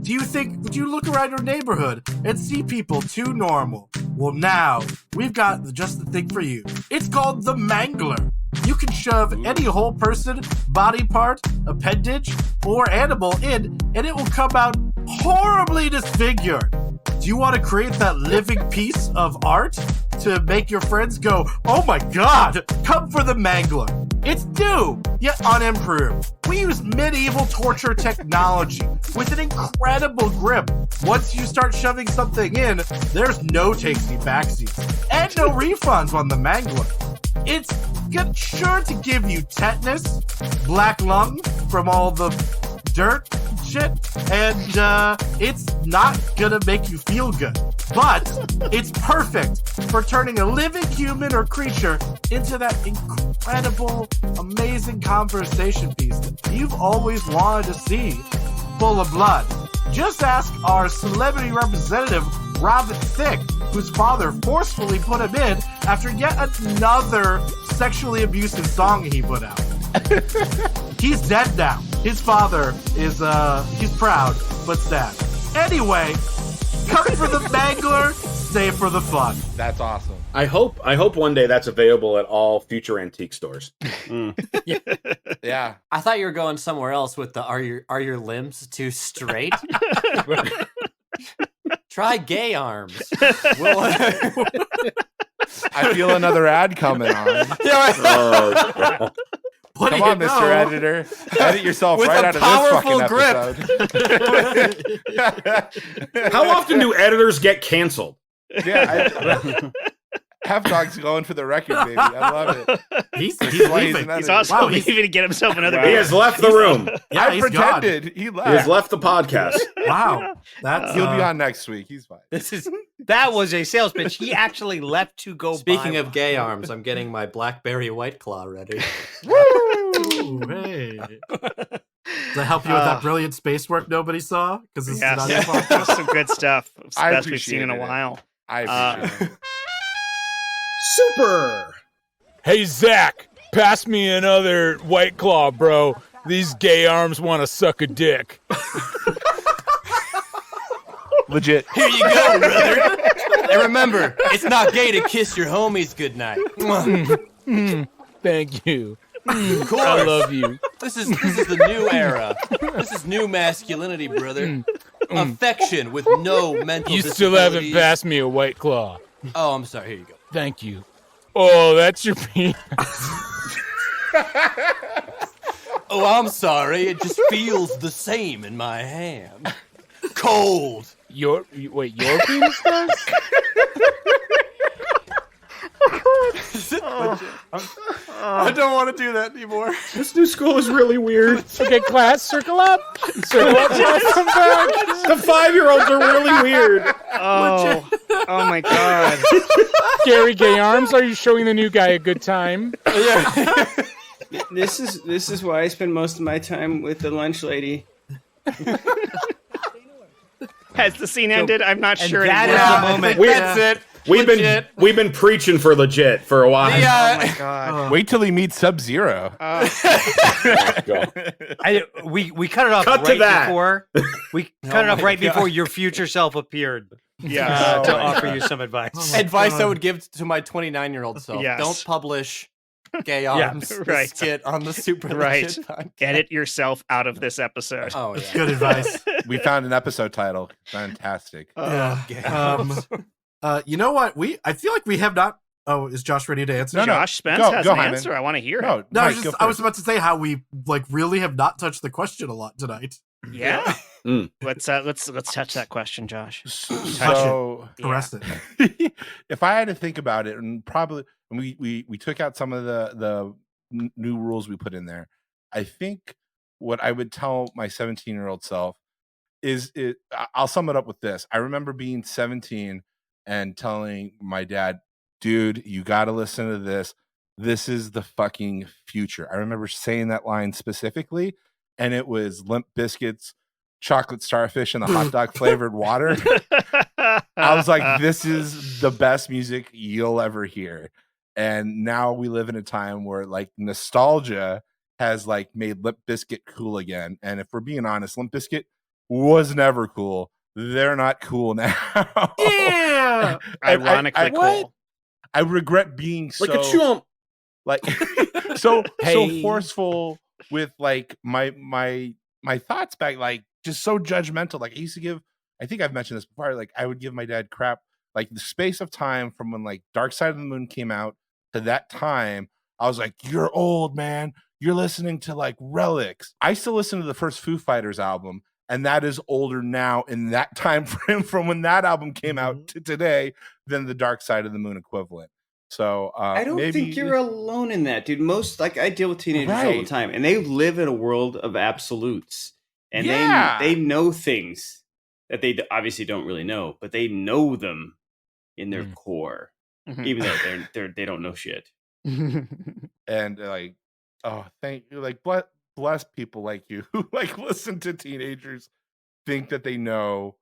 Do you look around your neighborhood and see people too normal? Well, now we've got just the thing for you. It's called the Mangler. You can shove any whole person, body part, appendage, or animal in, and it will come out horribly disfigured. Do you want to create that living piece of art to make your friends go, oh my god, come for the Mangler? It's new, yet unimproved. We use medieval torture technology with an incredible grip. Once you start shoving something in, there's no takesy backsies and no refunds on the Mangler. It's sure to give you tetanus, black lung from all the dirt shit, and it's not gonna make you feel good. But it's perfect for turning a living human or creature into that incredible, amazing conversation piece that you've always wanted to see, full of blood. Just ask our celebrity representative, Robin Thicke, whose father forcefully put him in after yet another sexually abusive song he put out. He's dead now. His father is, he's proud, but sad. Anyway, come for the Mangler, stay for the fun. That's awesome. I hope one day that's available at all future antique stores. Yeah. I thought you were going somewhere else with the are your limbs too straight? Try gay arms. I feel another ad coming on. Come on, Mr. Editor. Edit yourself with right a out of powerful this fucking episode. How often do editors get canceled? Yeah, Half Dog's going for the record, baby. I love it. He's leaving. He's also leaving to get himself another. He has left the room. Yeah, I pretended he left. He has left the podcast. Wow, that's He'll be on next week. He's fine. That was a sales pitch. He actually left to go. Speaking buy of one. gay arms, I'm getting my Blackberry White Claw ready. Ooh, hey. Does that help you with that brilliant space work nobody saw? Because this is not your fault. That's some good stuff. It's the I best we've seen in a appreciated it. while. I appreciate it. Super. Hey, Zach, pass me another White Claw, bro. These gay arms want to suck a dick. Legit. Here you go, brother. And remember, it's not gay to kiss your homies goodnight. Thank you. Of course. I love you. This is the new era. This is new masculinity, brother. Affection with no mental You still haven't disabilities. passed me a White Claw. Oh, I'm sorry. Here you go. Thank you. Oh, that's your penis. Oh, I'm sorry. It just feels the same in my hand. Cold. Your penis does? I don't want to do that anymore. This new school is really weird. Okay, class, circle up. Circle up, class, come back. The 5-year-olds are really weird. Oh my god. Gary Gay Arms, are you showing the new guy a good time? This is why I spend most of my time with the lunch lady. Has the scene ended? I'm not sure. That it is will. the moment. That's it. We've been preaching for legit for a while. Oh my god. Wait till he meets Sub-Zero. We cut it off Cut to right that. before we cut it off right before your future self appeared Yeah. to offer you some advice. Advice I would give to my 29-year-old self. Yes. Don't publish gay arms right. skit on the Super Right. Legit podcast. Edit yourself out of this episode. Oh, yeah. Good advice. We found an episode title. Fantastic. Gay arms. You know what? I feel like we have not. Oh, is Josh ready to answer? No, Josh Spence Go- has go, an Hyman. answer. I want to hear it. No, No, Mike, go I was first. about to say how we really have not touched the question a lot tonight. Yeah. Mm. Let's touch that question, Josh. So, Caress it. if I had to think about it, and probably we took out some of the new rules we put in there, I think what I would tell my 17-year-old self is I'll sum it up with this. I remember being 17 and telling my dad, dude, you got to listen to this. This is the fucking future. I remember saying that line specifically, and it was Limp Bizkit's chocolate starfish and the hot dog flavored water. I was like, this is the best music you'll ever hear. And now we live in a time where like nostalgia has like made Limp Bizkit cool again. And if we're being honest, Limp Bizkit was never cool. They're not cool now. Yeah. Ironically cool. I regret being so Like a chump. like so forceful with like my thoughts back, like just so judgmental. Like I used to give, I think I've mentioned this before, like I would give my dad crap like the space of time from when like Dark Side of the Moon came out to that time. I was like, you're old, man. You're listening to like Relics. I still listen to the first Foo Fighters album, and that is older now in that time frame from when that album came out to today than the Dark Side of the Moon equivalent. So I don't think you're alone in that, dude. Most like I deal with teenagers all the time, and they live in a world of absolutes, and they know things that they obviously don't really know, but they know them in their core, even though they don't know shit. And like, oh, thank you. Like, bless people like you who like listen to teenagers, think that they know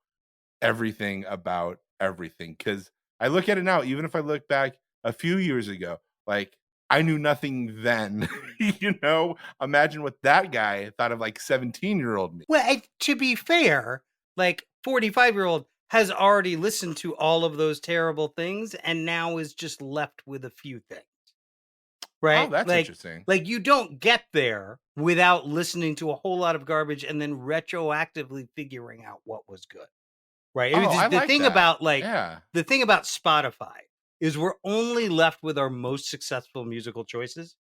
everything about everything. Because I look at it now, even if I look back a few years ago, like I knew nothing then. You know, imagine what that guy thought of like 17-year-old me. Well, to be fair, like 45-year-old has already listened to all of those terrible things and now is just left with a few things. Right? Oh, that's interesting. Like you don't get there without listening to a whole lot of garbage and then retroactively figuring out what was good. Right? The thing about Spotify is we're only left with our most successful musical choices.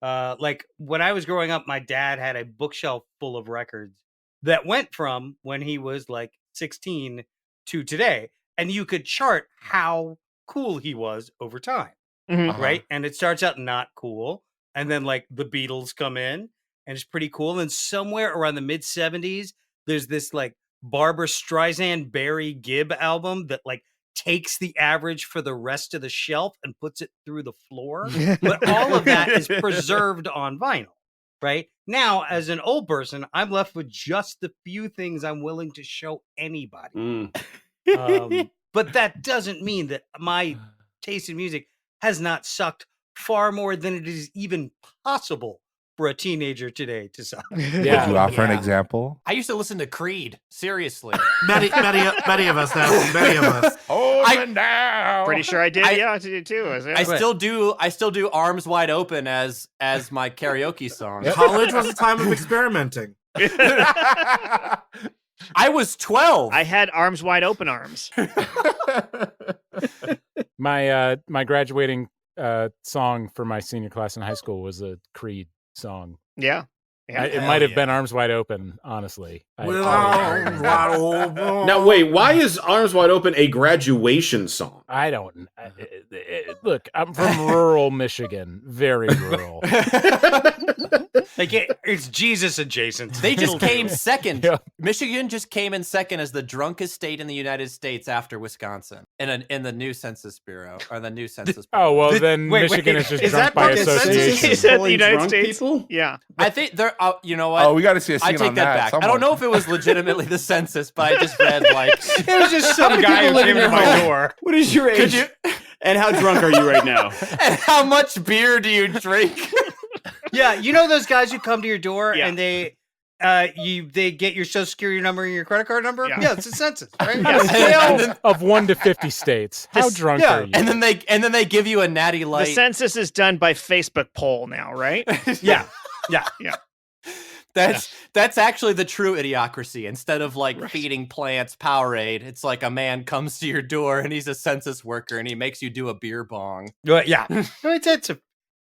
Like when I was growing up, my dad had a bookshelf full of records that went from when he was like 16 to today. And you could chart how cool he was over time. Right. And it starts out not cool. And then like the Beatles come in and it's pretty cool. And somewhere around the mid 70s, there's this like Barbra Streisand Barry Gibb album that like takes the average for the rest of the shelf and puts it through the floor. But all of that is preserved on vinyl. Right now, as an old person, I'm left with just the few things I'm willing to show anybody. But that doesn't mean that my taste in music has not sucked far more than it is even possible for a teenager today to suck. Yeah. Would you offer an example? I used to listen to Creed. Seriously. Many of us now. Many of us. Now. Pretty sure I did. I did too. I still do Arms Wide Open as my karaoke song. College was a time of experimenting. I was 12. I had Arms Wide Open arms. My graduating song for my senior class in high school was a Creed song. Yeah. It might have been Arms Wide Open, honestly. Now, wait, why is Arms Wide Open a graduation song? I don't. Look, I'm from rural Michigan, very rural. Like it's Jesus adjacent. They just came second. Yeah. Michigan just came in second as the drunkest state in the United States after Wisconsin in the new Census Bureau or the new Census Bureau. Oh well, then Michigan is just drunk by association. Is that the United States? People? Yeah, I think they're. You know what? Oh, we got to see a scene I take on that back. Somewhere. I don't know if it was legitimately the census, but I just read like it was just some guy who came to my door. What is your age? And how drunk are you right now? And how much beer do you drink? Yeah, you know those guys who come to your door and they get your social security number and your credit card number? Yeah, it's a census, right? Scale of 1 to 50 states. How drunk are you? And then they give you a natty light. The census is done by Facebook poll now, right? Yeah. That's actually the true idiocracy. Instead of like feeding plants Powerade, it's like a man comes to your door and he's a census worker and he makes you do a beer bong. Yeah,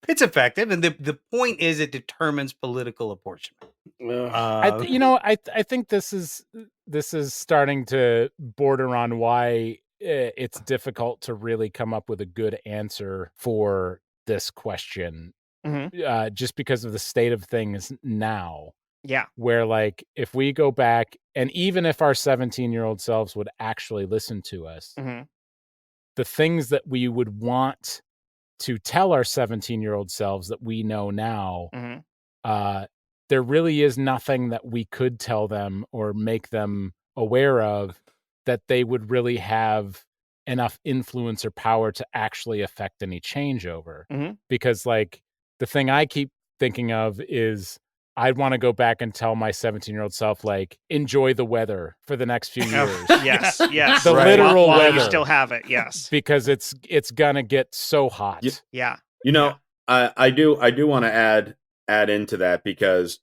it's effective, and the point is it determines political apportionment. I think this is starting to border on why it's difficult to really come up with a good answer for this question, just because of the state of things now. Yeah. Where like if we go back, and even if our 17-year-old selves would actually listen to us, the things that we would want to tell our 17-year-old selves that we know now there really is nothing that we could tell them or make them aware of that they would really have enough influence or power to actually affect any changeover. Mm-hmm. Because like the thing I keep thinking of is I'd want to go back and tell my 17-year-old self, like, enjoy the weather for the next few years. Yes. The literal while weather. you still have it, yes. Because it's gonna get so hot. Yeah. You know, I do want to add into that because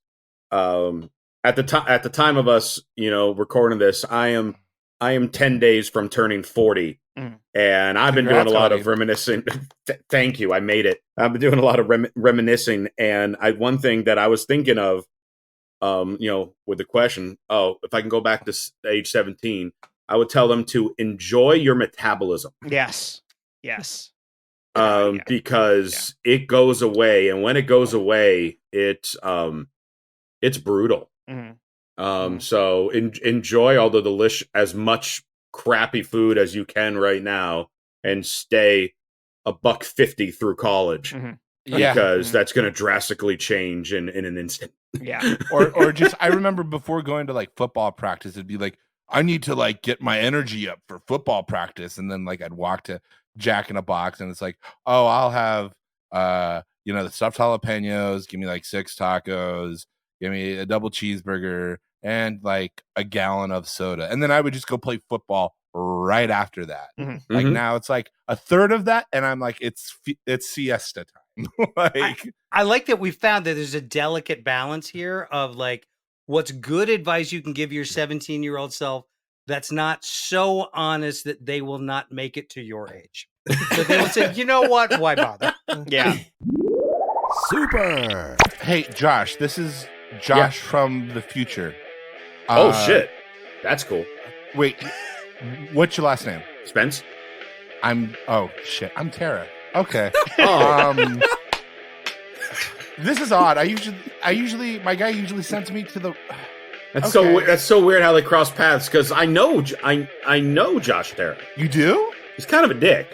at the time of us, recording this, I am 10 days from turning 40. And I've been doing a lot of reminiscing. Thank you. I made it. I've been doing a lot of reminiscing. And one thing that I was thinking of, with the question, if I can go back to age 17, I would tell them to enjoy your metabolism. Yes. Because it goes away. And when it goes away, it's brutal. So enjoy all the as much crappy food as you can right now and stay $150 through college because that's going to drastically change in an instant. or just I remember before going to like football practice, it'd be like I need to like get my energy up for football practice, and then like I'd walk to Jack in a Box and it's like, oh, I'll have the stuffed jalapenos, give me like 6 tacos, give me a double cheeseburger and like a gallon of soda. And then I would just go play football right after that. Like now it's like a third of that. And I'm like, it's siesta time. I like that we found that there's a delicate balance here of like, what's good advice you can give your 17-year-old self that's not so honest that they will not make it to your age. So they will say, you know what? Why bother? Yeah. Super. Hey, Josh, this is Josh from the future. Oh, shit. That's cool. Wait, what's your last name? Spence. Oh, shit. I'm Tara. Okay. This is odd. My guy usually sends me to the... That's so weird how they cross paths because I know Josh Tariff. You do? He's kind of a dick.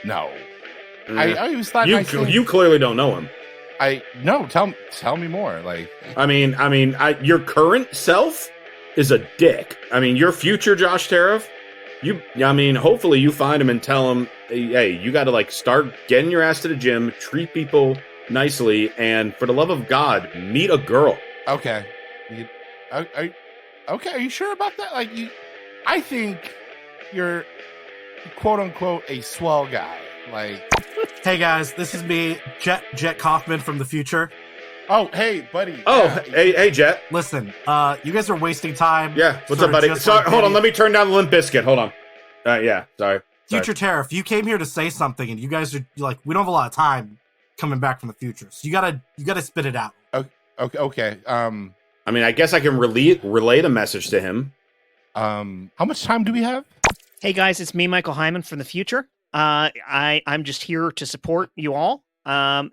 No. I always thought you clearly don't know him. No, tell me more. Like, your current self is a dick. I mean, your future Josh Tariff. Hopefully you find him and tell him, hey, you got to like start getting your ass to the gym, treat people nicely, and for the love of God, meet a girl. Okay. Okay. Are you sure about that? Like, I think you're quote unquote a swell guy. Like, hey guys, this is me, Jet Kaufman from the future. Oh, hey, buddy. Oh, hey, Jet. Listen, you guys are wasting time. Yeah, what's up, buddy? Sorry, hold on, let me turn down the Limp Bizkit. Hold on. Sorry. Future Tariff, you came here to say something, and you guys are like, we don't have a lot of time coming back from the future, so you gotta spit it out. Okay. I guess I can relay the message to him. How much time do we have? Hey guys, it's me, Michael Heiman from the future. I'm just here to support you all. I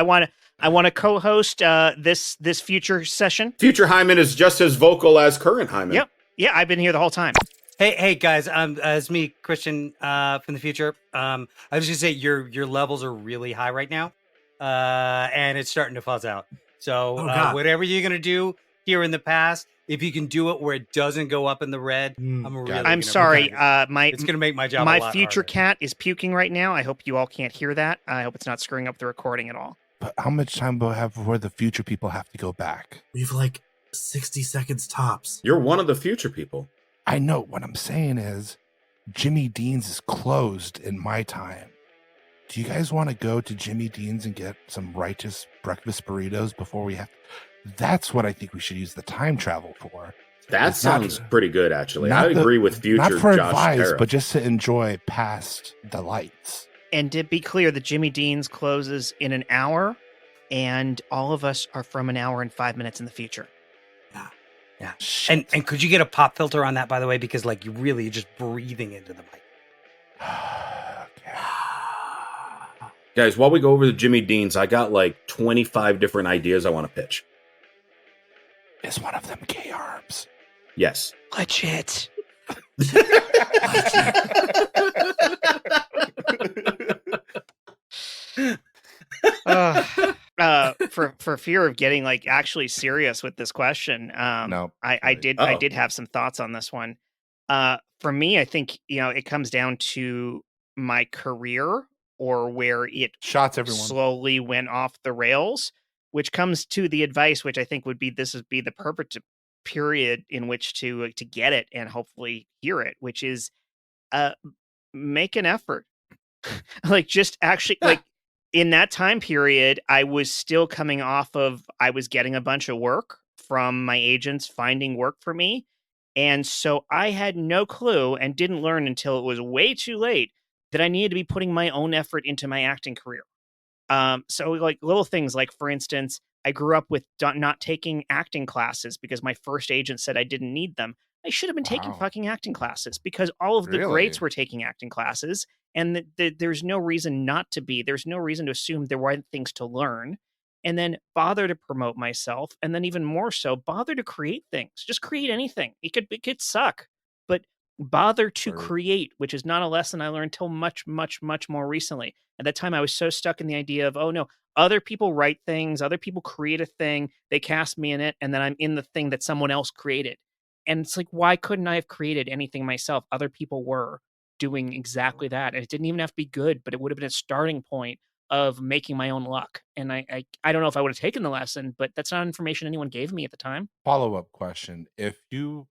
want to co-host this future session. Future Heiman is just as vocal as current Heiman. Yep. Yeah, I've been here the whole time. Hey guys, it's me, Christian, from the future. I was gonna say your levels are really high right now, and it's starting to fuzz out. So whatever you're gonna do here in the past, if you can do it where it doesn't go up in the red, I'm sorry. It's gonna make my job. My a lot future harder. Cat is puking right now. I hope you all can't hear that. I hope it's not screwing up the recording at all. But how much time do we have before the future people have to go back? We have like 60 seconds tops. You're one of the future people. I know. What I'm saying is, Jimmy Dean's is closed in my time. Do you guys want to go to Jimmy Dean's and get some righteous breakfast burritos before we have? That's what I think we should use the time travel for. That sounds pretty good, actually. I agree with future not for Josh advice, Tariff. but just to enjoy past delights. And to be clear, the Jimmy Dean's closes in an hour, and all of us are from an hour and 5 minutes in the future. Yeah. And could you get a pop filter on that, by the way? Because like you're just breathing into the mic. Okay. Guys, while we go over the Jimmy Dean's, I got like 25 different ideas I want to pitch. Is one of them gay arms? Yes. Legit. For fear of getting like actually serious with this question, No. I did have some thoughts on this one. For me, I think it comes down to my career or where it shots everyone slowly went off the rails, which comes to the advice, which I think would be the perfect period in which to get it and hopefully hear it, which is make an effort. Like just actually like. In that time period, I was still coming off of, I was getting a bunch of work from my agents finding work for me. And so I had no clue and didn't learn until it was way too late that I needed to be putting my own effort into my acting career. So like little things, like for instance, I grew up with not taking acting classes because my first agent said I didn't need them. I should have been taking fucking acting classes because all of the greats were taking acting classes. And there's no reason not to be. There's no reason to assume there weren't things to learn. And then bother to promote myself. And then even more so, bother to create things. Just create anything. It could suck. But bother to create, which is not a lesson I learned till much, much, much more recently. At that time, I was so stuck in the idea of, oh no, other people write things. Other people create a thing. They cast me in it. And then I'm in the thing that someone else created. And it's like, why couldn't I have created anything myself? Other people were doing exactly that, and it didn't even have to be good, but it would have been a starting point of making my own luck. And I don't know if I would have taken the lesson, but that's not information anyone gave me at the time. Follow-up question: if you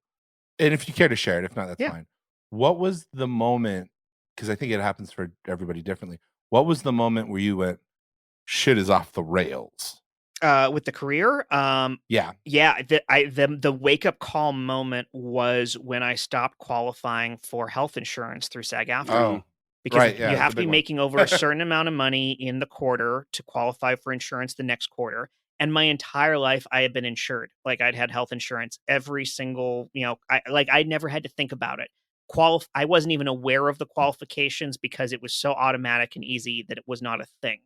care to share it, if not, that's fine. What was the moment? Because I think it happens for everybody differently. What was the moment where you went, "Shit is off the rails"? With the career, the wake up call moment was when I stopped qualifying for health insurance through SAG-AFTRA. Because you have to be making over a certain amount of money in the quarter to qualify for insurance the next quarter. And my entire life, I had been insured. Like I'd had health insurance every single, I never had to think about it. I wasn't even aware of the qualifications because it was so automatic and easy that it was not a thing.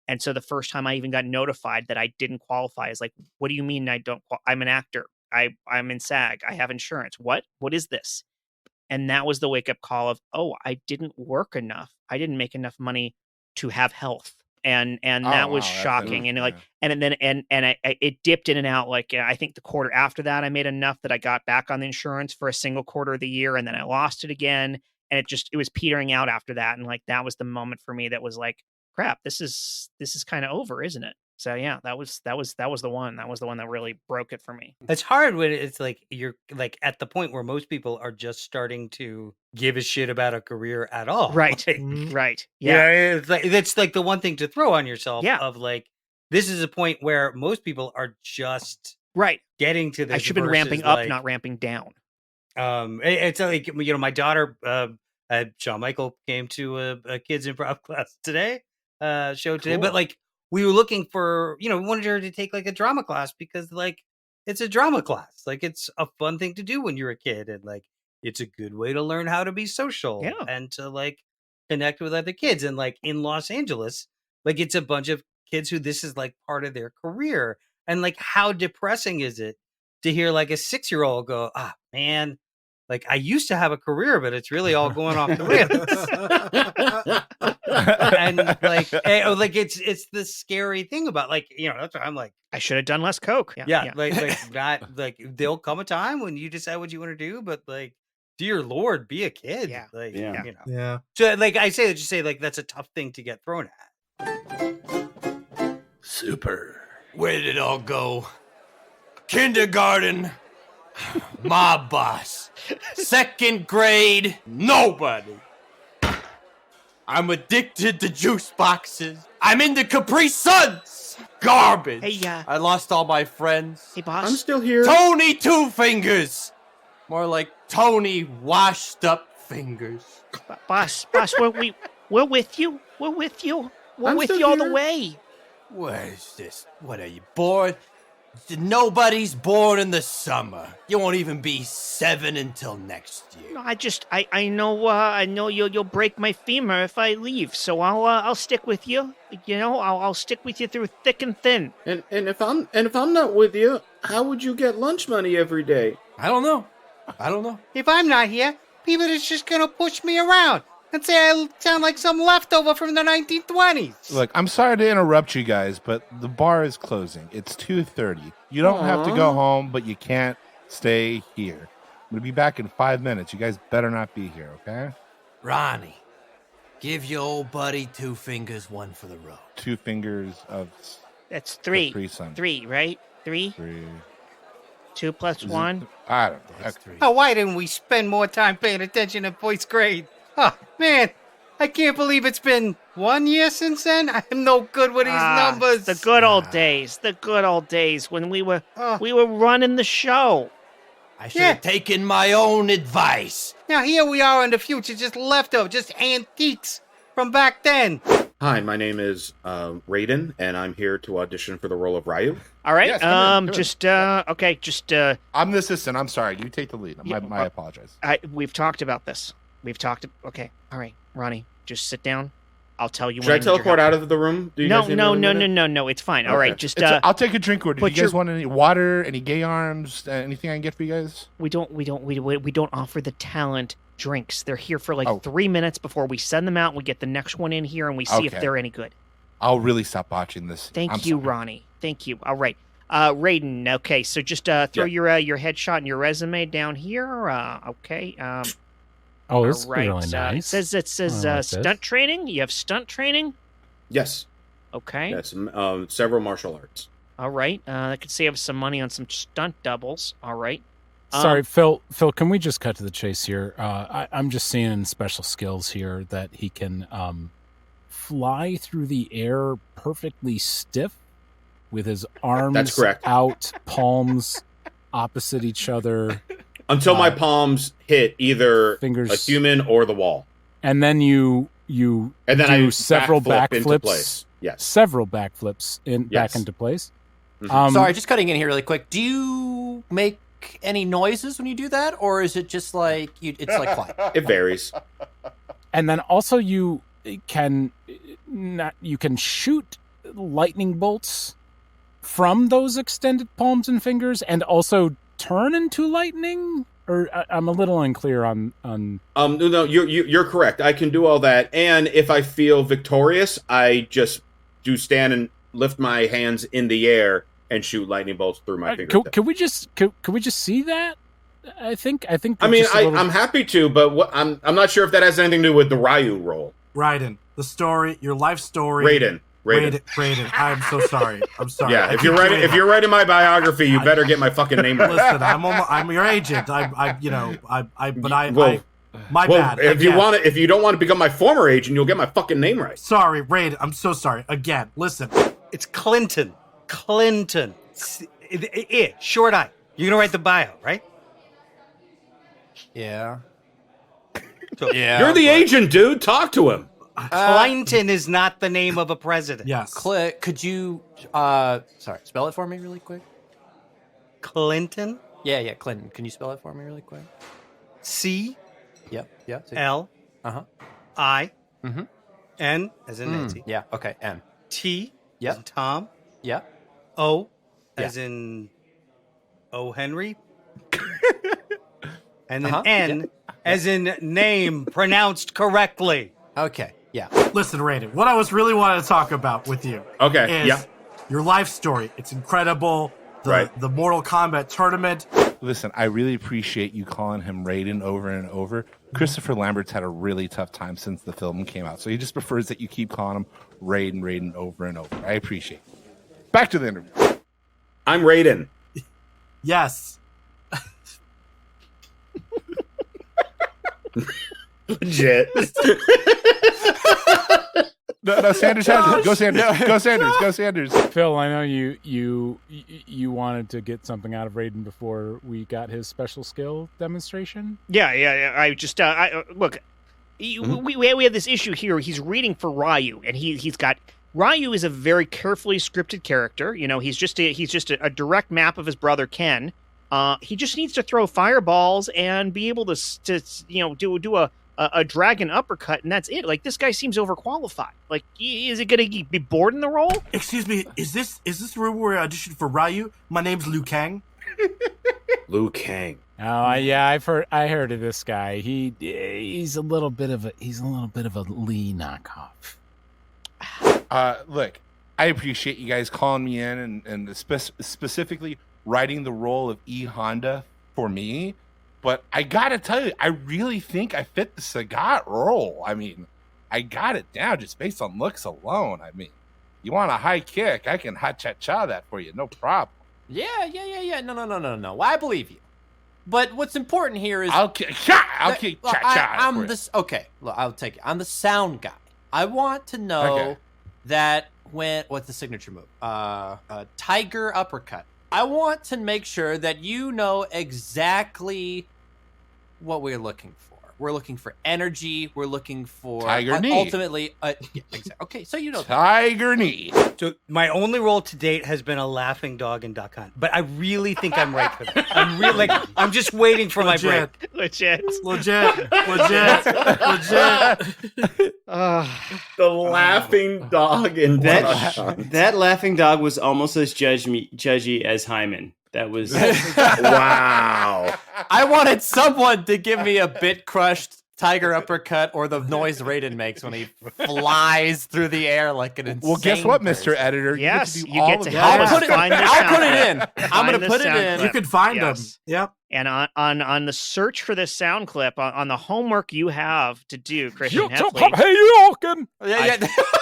And so the first time I even got notified that I didn't qualify is like, what do you mean I don't? I'm an actor. I'm in SAG. I have insurance. What is this? And that was the wake up call of, oh, I didn't work enough. I didn't make enough money to have health. And that was shocking. And it dipped in and out. Like, I think the quarter after that, I made enough that I got back on the insurance for a single quarter of the year. And then I lost it again. And it was petering out after that. And like, that was the moment for me that was like, crap, this is kind of over, isn't it? So yeah, that was the one. That was the one that really broke it for me. It's hard when it's like you're like at the point where most people are just starting to give a shit about a career at all. Right. Like, right. Yeah. It's like that's like the one thing to throw on yourself. Yeah. Of like, this is a point where most people are just getting to this. I should have been ramping up, not ramping down. It's like, my daughter, Shawn Michael came to a kids improv class today. Show today, but like we were looking for, we wanted her to take like a drama class because like it's a drama class, like it's a fun thing to do when you're a kid, and like it's a good way to learn how to be social and to like connect with other kids. And like in Los Angeles, like it's a bunch of kids who this is like part of their career, and like how depressing is it to hear like a 6-year-old go, man, like I used to have a career, but it's really all going off the rails. And like it's the scary thing about like, that's what I'm like, I should have done less coke. Like that, like there'll come a time when you decide what you want to do, but like, dear Lord, be a kid. So like I say, just say like that's a tough thing to get thrown at. Super. Where did it all go? Kindergarten, mob boss. 2nd grade, nobody. I'm addicted to juice boxes. I'm into Capri Suns. Garbage. Hey, I lost all my friends. Hey, boss. I'm still here. Tony Two Fingers. More like Tony Washed Up Fingers. Boss, we're with you. We're with you. We're with you all the way. What is this? What, are you bored? Nobody's born in the summer. You won't even be 7 until next year. No, I know you'll break my femur if I leave, so I'll stick with you. I'll stick with you through thick and thin. And if I'm not with you, how would you get lunch money every day? I don't know. If I'm not here, people are just gonna push me around. and say I sound like some leftover from the 1920s. Look, I'm sorry to interrupt you guys, but the bar is closing. It's 2:30. You don't have to go home, but you can't stay here. I'm going to be back in 5 minutes. You guys better not be here, okay? Ronnie, give your old buddy 2 fingers, 1 for the road. 2 fingers of... That's 3. Three, son. 3, right? 3? 3. 2 plus 1? I don't know. That's 3. Oh, why didn't we spend more time paying attention in first grade? Oh, man, I can't believe it's been 1 year since then. I'm no good with these numbers. The good old days. The good old days when we were running the show. I should have taken my own advice. Now here we are in the future, just leftover, just antiques from back then. Hi, my name is Raiden, and I'm here to audition for the role of Ryu. All right. Yes, I'm the assistant. I'm sorry. You take the lead. I apologize. We've talked about this. Okay. All right, Ronnie, just sit down. I'll tell you. Should I teleport out of the room? No. It's fine. Okay. All right, just I'll take a drink order. Do you guys want any water, any gay arms, anything I can get for you guys? We don't offer the talent drinks. They're here for 3 minutes before we send them out. And we get the next one in here and we see if they're any good. I'll really stop watching this. Thank you, Ronnie. Thank you. All right, Raiden. Okay, so just throw your headshot and your resume down here. Okay. This is really nice. It says stunt training. You have stunt training? Yes. Okay. Yes, several martial arts. All right. That could save us some money on some stunt doubles. All right. Sorry, Phil, can we just cut to the chase here? I'm just seeing in special skills here that he can fly through the air perfectly stiff with his arms That's correct. out, palms opposite each other. Until my palms hit either fingers, a human or the wall. And then you do several backflips. Yes. Several backflips back into place. Mm-hmm. Sorry, just cutting in here really quick. Do you make any noises when you do that, or is it just like it's like flying? It varies. And then also you can shoot lightning bolts from those extended palms and fingers, and also turn into lightning. Or I'm a little unclear on. No, you're correct. I can do all that, and if I feel victorious, I just do stand and lift my hands in the air and shoot lightning bolts through my fingers. Can we just see that? I think. I mean, I'm happy to, but I'm not sure if that has anything to do with the Ryu role. Raiden, the story, your life story. Raiden. I'm so sorry. I'm sorry. Yeah, if you're writing my biography, you better get my fucking name right. Listen, I'm your agent. My bad. If you don't want to become my former agent, you'll get my fucking name right. Sorry, Raiden. I'm so sorry. Again, listen. It's Clinton. Short I. You're gonna write the bio, right? Yeah. You're the agent, dude. Talk to him. Clinton is not the name of a president. Yes. Could you spell it for me really quick? Clinton? Yeah, Clinton. Can you spell it for me really quick? C. Yep. L. I. Mm-hmm. N as in Nancy. Yeah, okay, N. T. Yep. As in Tom. Yeah. O. As in O. Henry. And then N as in name pronounced correctly. Okay, yeah. Listen, Raiden, what I was really wanting to talk about with you is your life story. It's incredible. The Mortal Kombat tournament. Listen, I really appreciate you calling him Raiden over and over. Christopher Lambert's had a really tough time since the film came out, so he just prefers that you keep calling him Raiden over and over. I appreciate it. Back to the interview. I'm Raiden. Yes. Legit. No, Sanders has it. Go Sanders. Go Sanders. Go Sanders. Phil, I know you wanted to get something out of Raiden before we got his special skill demonstration. Yeah. I just look. We have this issue here. He's reading for Ryu, and he's got Ryu is a very carefully scripted character. You know, he's just a direct map of his brother Ken. He just needs to throw fireballs and be able to do a dragon uppercut, and that's it. Like, this guy seems overqualified. Like, is it going to be bored in the role? Excuse me, is this the room where I auditioned for Ryu? My name's Liu Kang. Liu Kang. Oh yeah, I heard of this guy. He's a little bit of a Lee knockoff. Look, I appreciate you guys calling me in and specifically writing the role of E Honda for me, but I gotta tell you, I really think I fit the Sagat role. I mean, I got it down just based on looks alone. I mean, you want a high kick, I can hot cha-cha that for you, no problem. Yeah. No. Well, I believe you. But what's important here is I'll kick cha-cha. Okay, look, I'll take it. I'm the sound guy. I want to know that what's the signature move? Tiger uppercut. I want to make sure that you know exactly what we're looking for. We're looking for energy. We're looking for Tiger knee. Ultimately, exactly. Okay, so you know Tiger knee. So my only role to date has been a laughing dog in Duck Hunt, but I really think I'm right for that. I'm really I'm just waiting for my break. Legit. The laughing dog in that laughing dog was almost as judgy as Heiman. That was wow. I wanted someone to give me a bit crushed tiger uppercut or the noise Raiden makes when he flies through the air like an insane. Well, guess what, person. Mr. Editor? Yes, you all get of to that. help us I'll put it in. I'm going to put it in. You can find them. Yes. Yep. And on the search for this sound clip, on the homework you have to do, Christian Hefley, Hey, you Yeah. I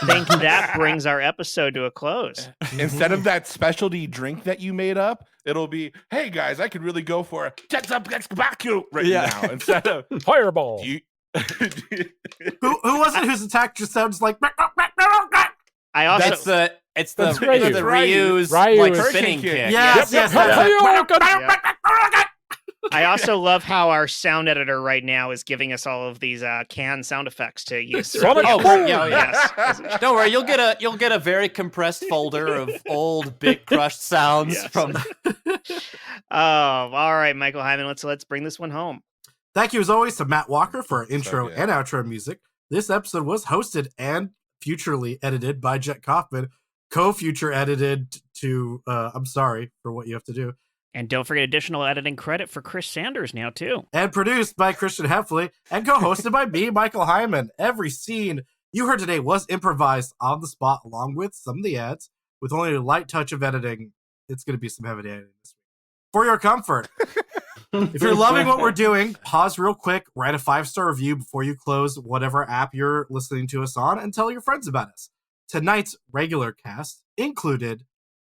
think that brings our episode to a close. Instead of that specialty drink that you made up, it'll be, hey guys, I could really go for a get up, get back you right now. Instead of Fireball. you, Who was it whose attack just sounds like? I also It's the Ryu. Ryu's Ryu like is- spinning Kick. kick. Yes. I also love how our sound editor right now is giving us all of these canned sound effects to use. Sonic Oh, boom. Yes. Don't worry, you'll get a very compressed folder of old big crushed sounds Yes. from. Oh, all right, Michael Heiman. Let's bring this one home. Thank you as always to Matt Walker for our intro good. and outro music. This episode was hosted and futurely edited by Jet Kaufman, co-future edited to I'm sorry for what you have to do, And don't forget additional editing credit for Chris Sanders now too. and produced by Christian Hefley and co-hosted by me, Michael Heiman. Every scene you heard today was improvised on the spot along with some of the ads. With only a light touch of editing, it's going to be some heavy editing this week. For your comfort, if you're loving what we're doing, pause real quick, write a 5-star review before you close whatever app you're listening to us on, and tell your friends about us. Tonight's regular cast included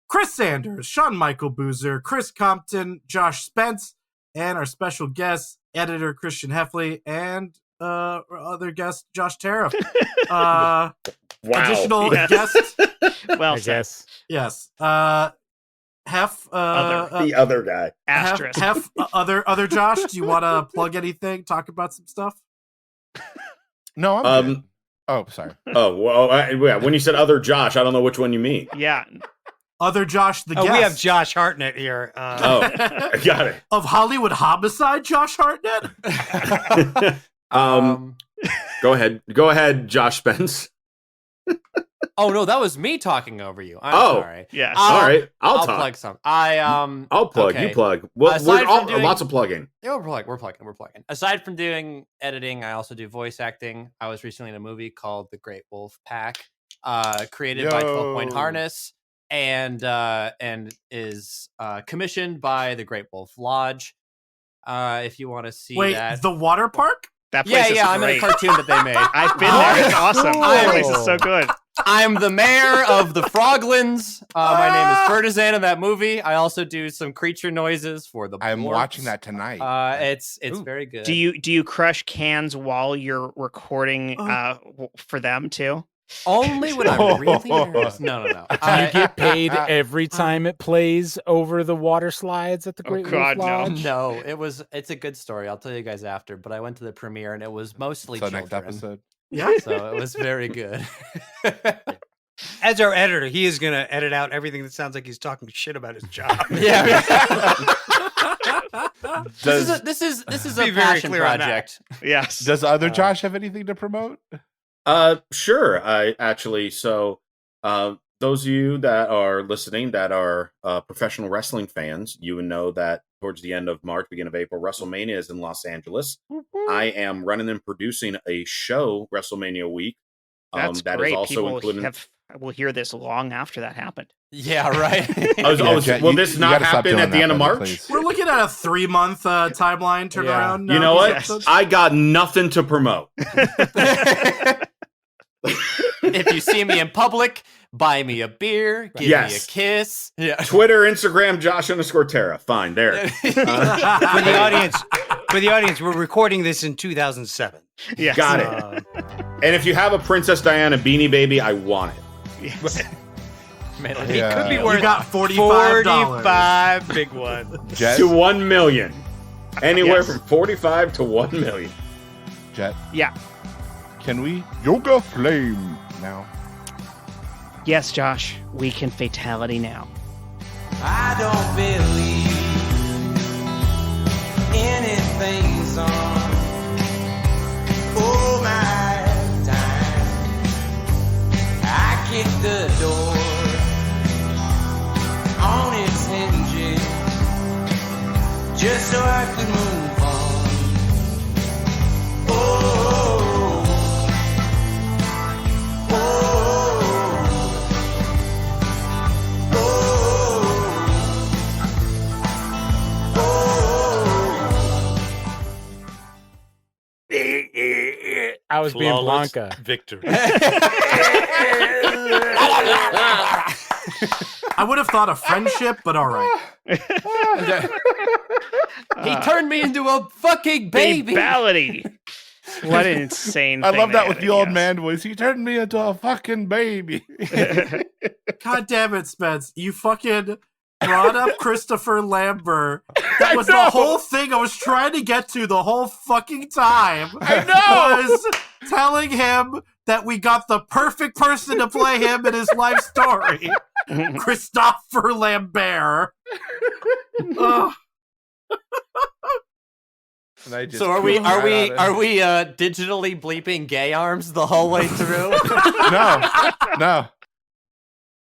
Chris Sanders, Sean Michael Boozer, Chris Compton, Josh Spence, and our special guest, editor Christian Hefley, and other guest, Josh Tariff. Wow. Additional Yes. guests, Well, I guess. yes. Hef, Other. The other guy. asterisk. other Josh, do you want to plug anything? Talk about some stuff? no, I'm good. Oh, sorry. Oh, well, yeah, when you said other Josh, I don't know which one you mean. Yeah. Other Josh, the guest. We have Josh Hartnett here. Oh, I got it. Of Hollywood Homicide, Josh Hartnett. Go ahead, Josh Spence. Oh no, that was me talking over you. I'm sorry. Yes. All right, I'll talk. plug some. I'll plug. Okay. You plug. Well, Aside from doing- lots of plugging. Yeah, we're plugging. Aside from doing editing, I also do voice acting. I was recently in a movie called The Great Wolf Pack, created by 12 Point Harness, and is commissioned by the Great Wolf Lodge. If you want to see Wait, that, the water park? That place is I'm in great. a cartoon that they made. I've been there. It's awesome. That place is so good. I'm the mayor of the Froglands. My name is Ferdinand in that movie. I also do some creature noises for the. I'm Blorps. watching that tonight. It's very good. Do you crush cans while you're recording for them too? Only when I'm really nervous. No. Do you get paid every time it plays over the water slides at the Great God, Wolf no. Lodge? No, it's a good story. I'll tell you guys after. But I went to the premiere and it was mostly so children. next episode. Yeah. So it was very good. As our editor, he is going to edit out everything that sounds like he's talking shit about his job. Yeah. Does This is Be a very passion clear on that. project. Yes. does other Josh have anything to promote? Sure. I actually. So, those of you that are listening that are professional wrestling fans, you would know that towards the end of March, beginning of April. WrestleMania is in Los Angeles. I am running and producing a show, WrestleMania week. That's that great. is also People included. will hear this long after that happened. Yeah, right. Will this not happen at the end of March? Please. We're looking at a 3-month timeline turnaround. You know what? I got nothing to promote. If you see me in public, buy me a beer, give me a kiss. Yeah. Twitter, Instagram, Josh_Tariff. Fine, there. For the audience, we're recording this in 2007. Yes. Got it. And if you have a Princess Diana Beanie Baby, I want it. Yes. Man, It could be worth You got $45. 45 big one. Jet, To 1 million. Anywhere Yes. from 45 to 1 million. Jet, Yeah. can we yoga flame now? Yes, Josh. We can fatality now. I don't believe anything's on. Oh my time. I kicked the door on its hinges just so I could move on. Oh, oh, I was being Blanca. Victory. I would have thought of friendship, but all right. He turned me into a fucking baby. Babality. What an insane I thing love that with happened, the old yes. man voice. He turned me into a fucking baby. God damn it, Spence. You fucking brought up Christopher Lambert. That was the whole thing I was trying to get to the whole fucking time. I know. Was telling him that we got the perfect person to play him in his life story. Christopher Lambert. Ugh. And I just So are we couldn't write out it. digitally bleeping gay arms the whole way through? No.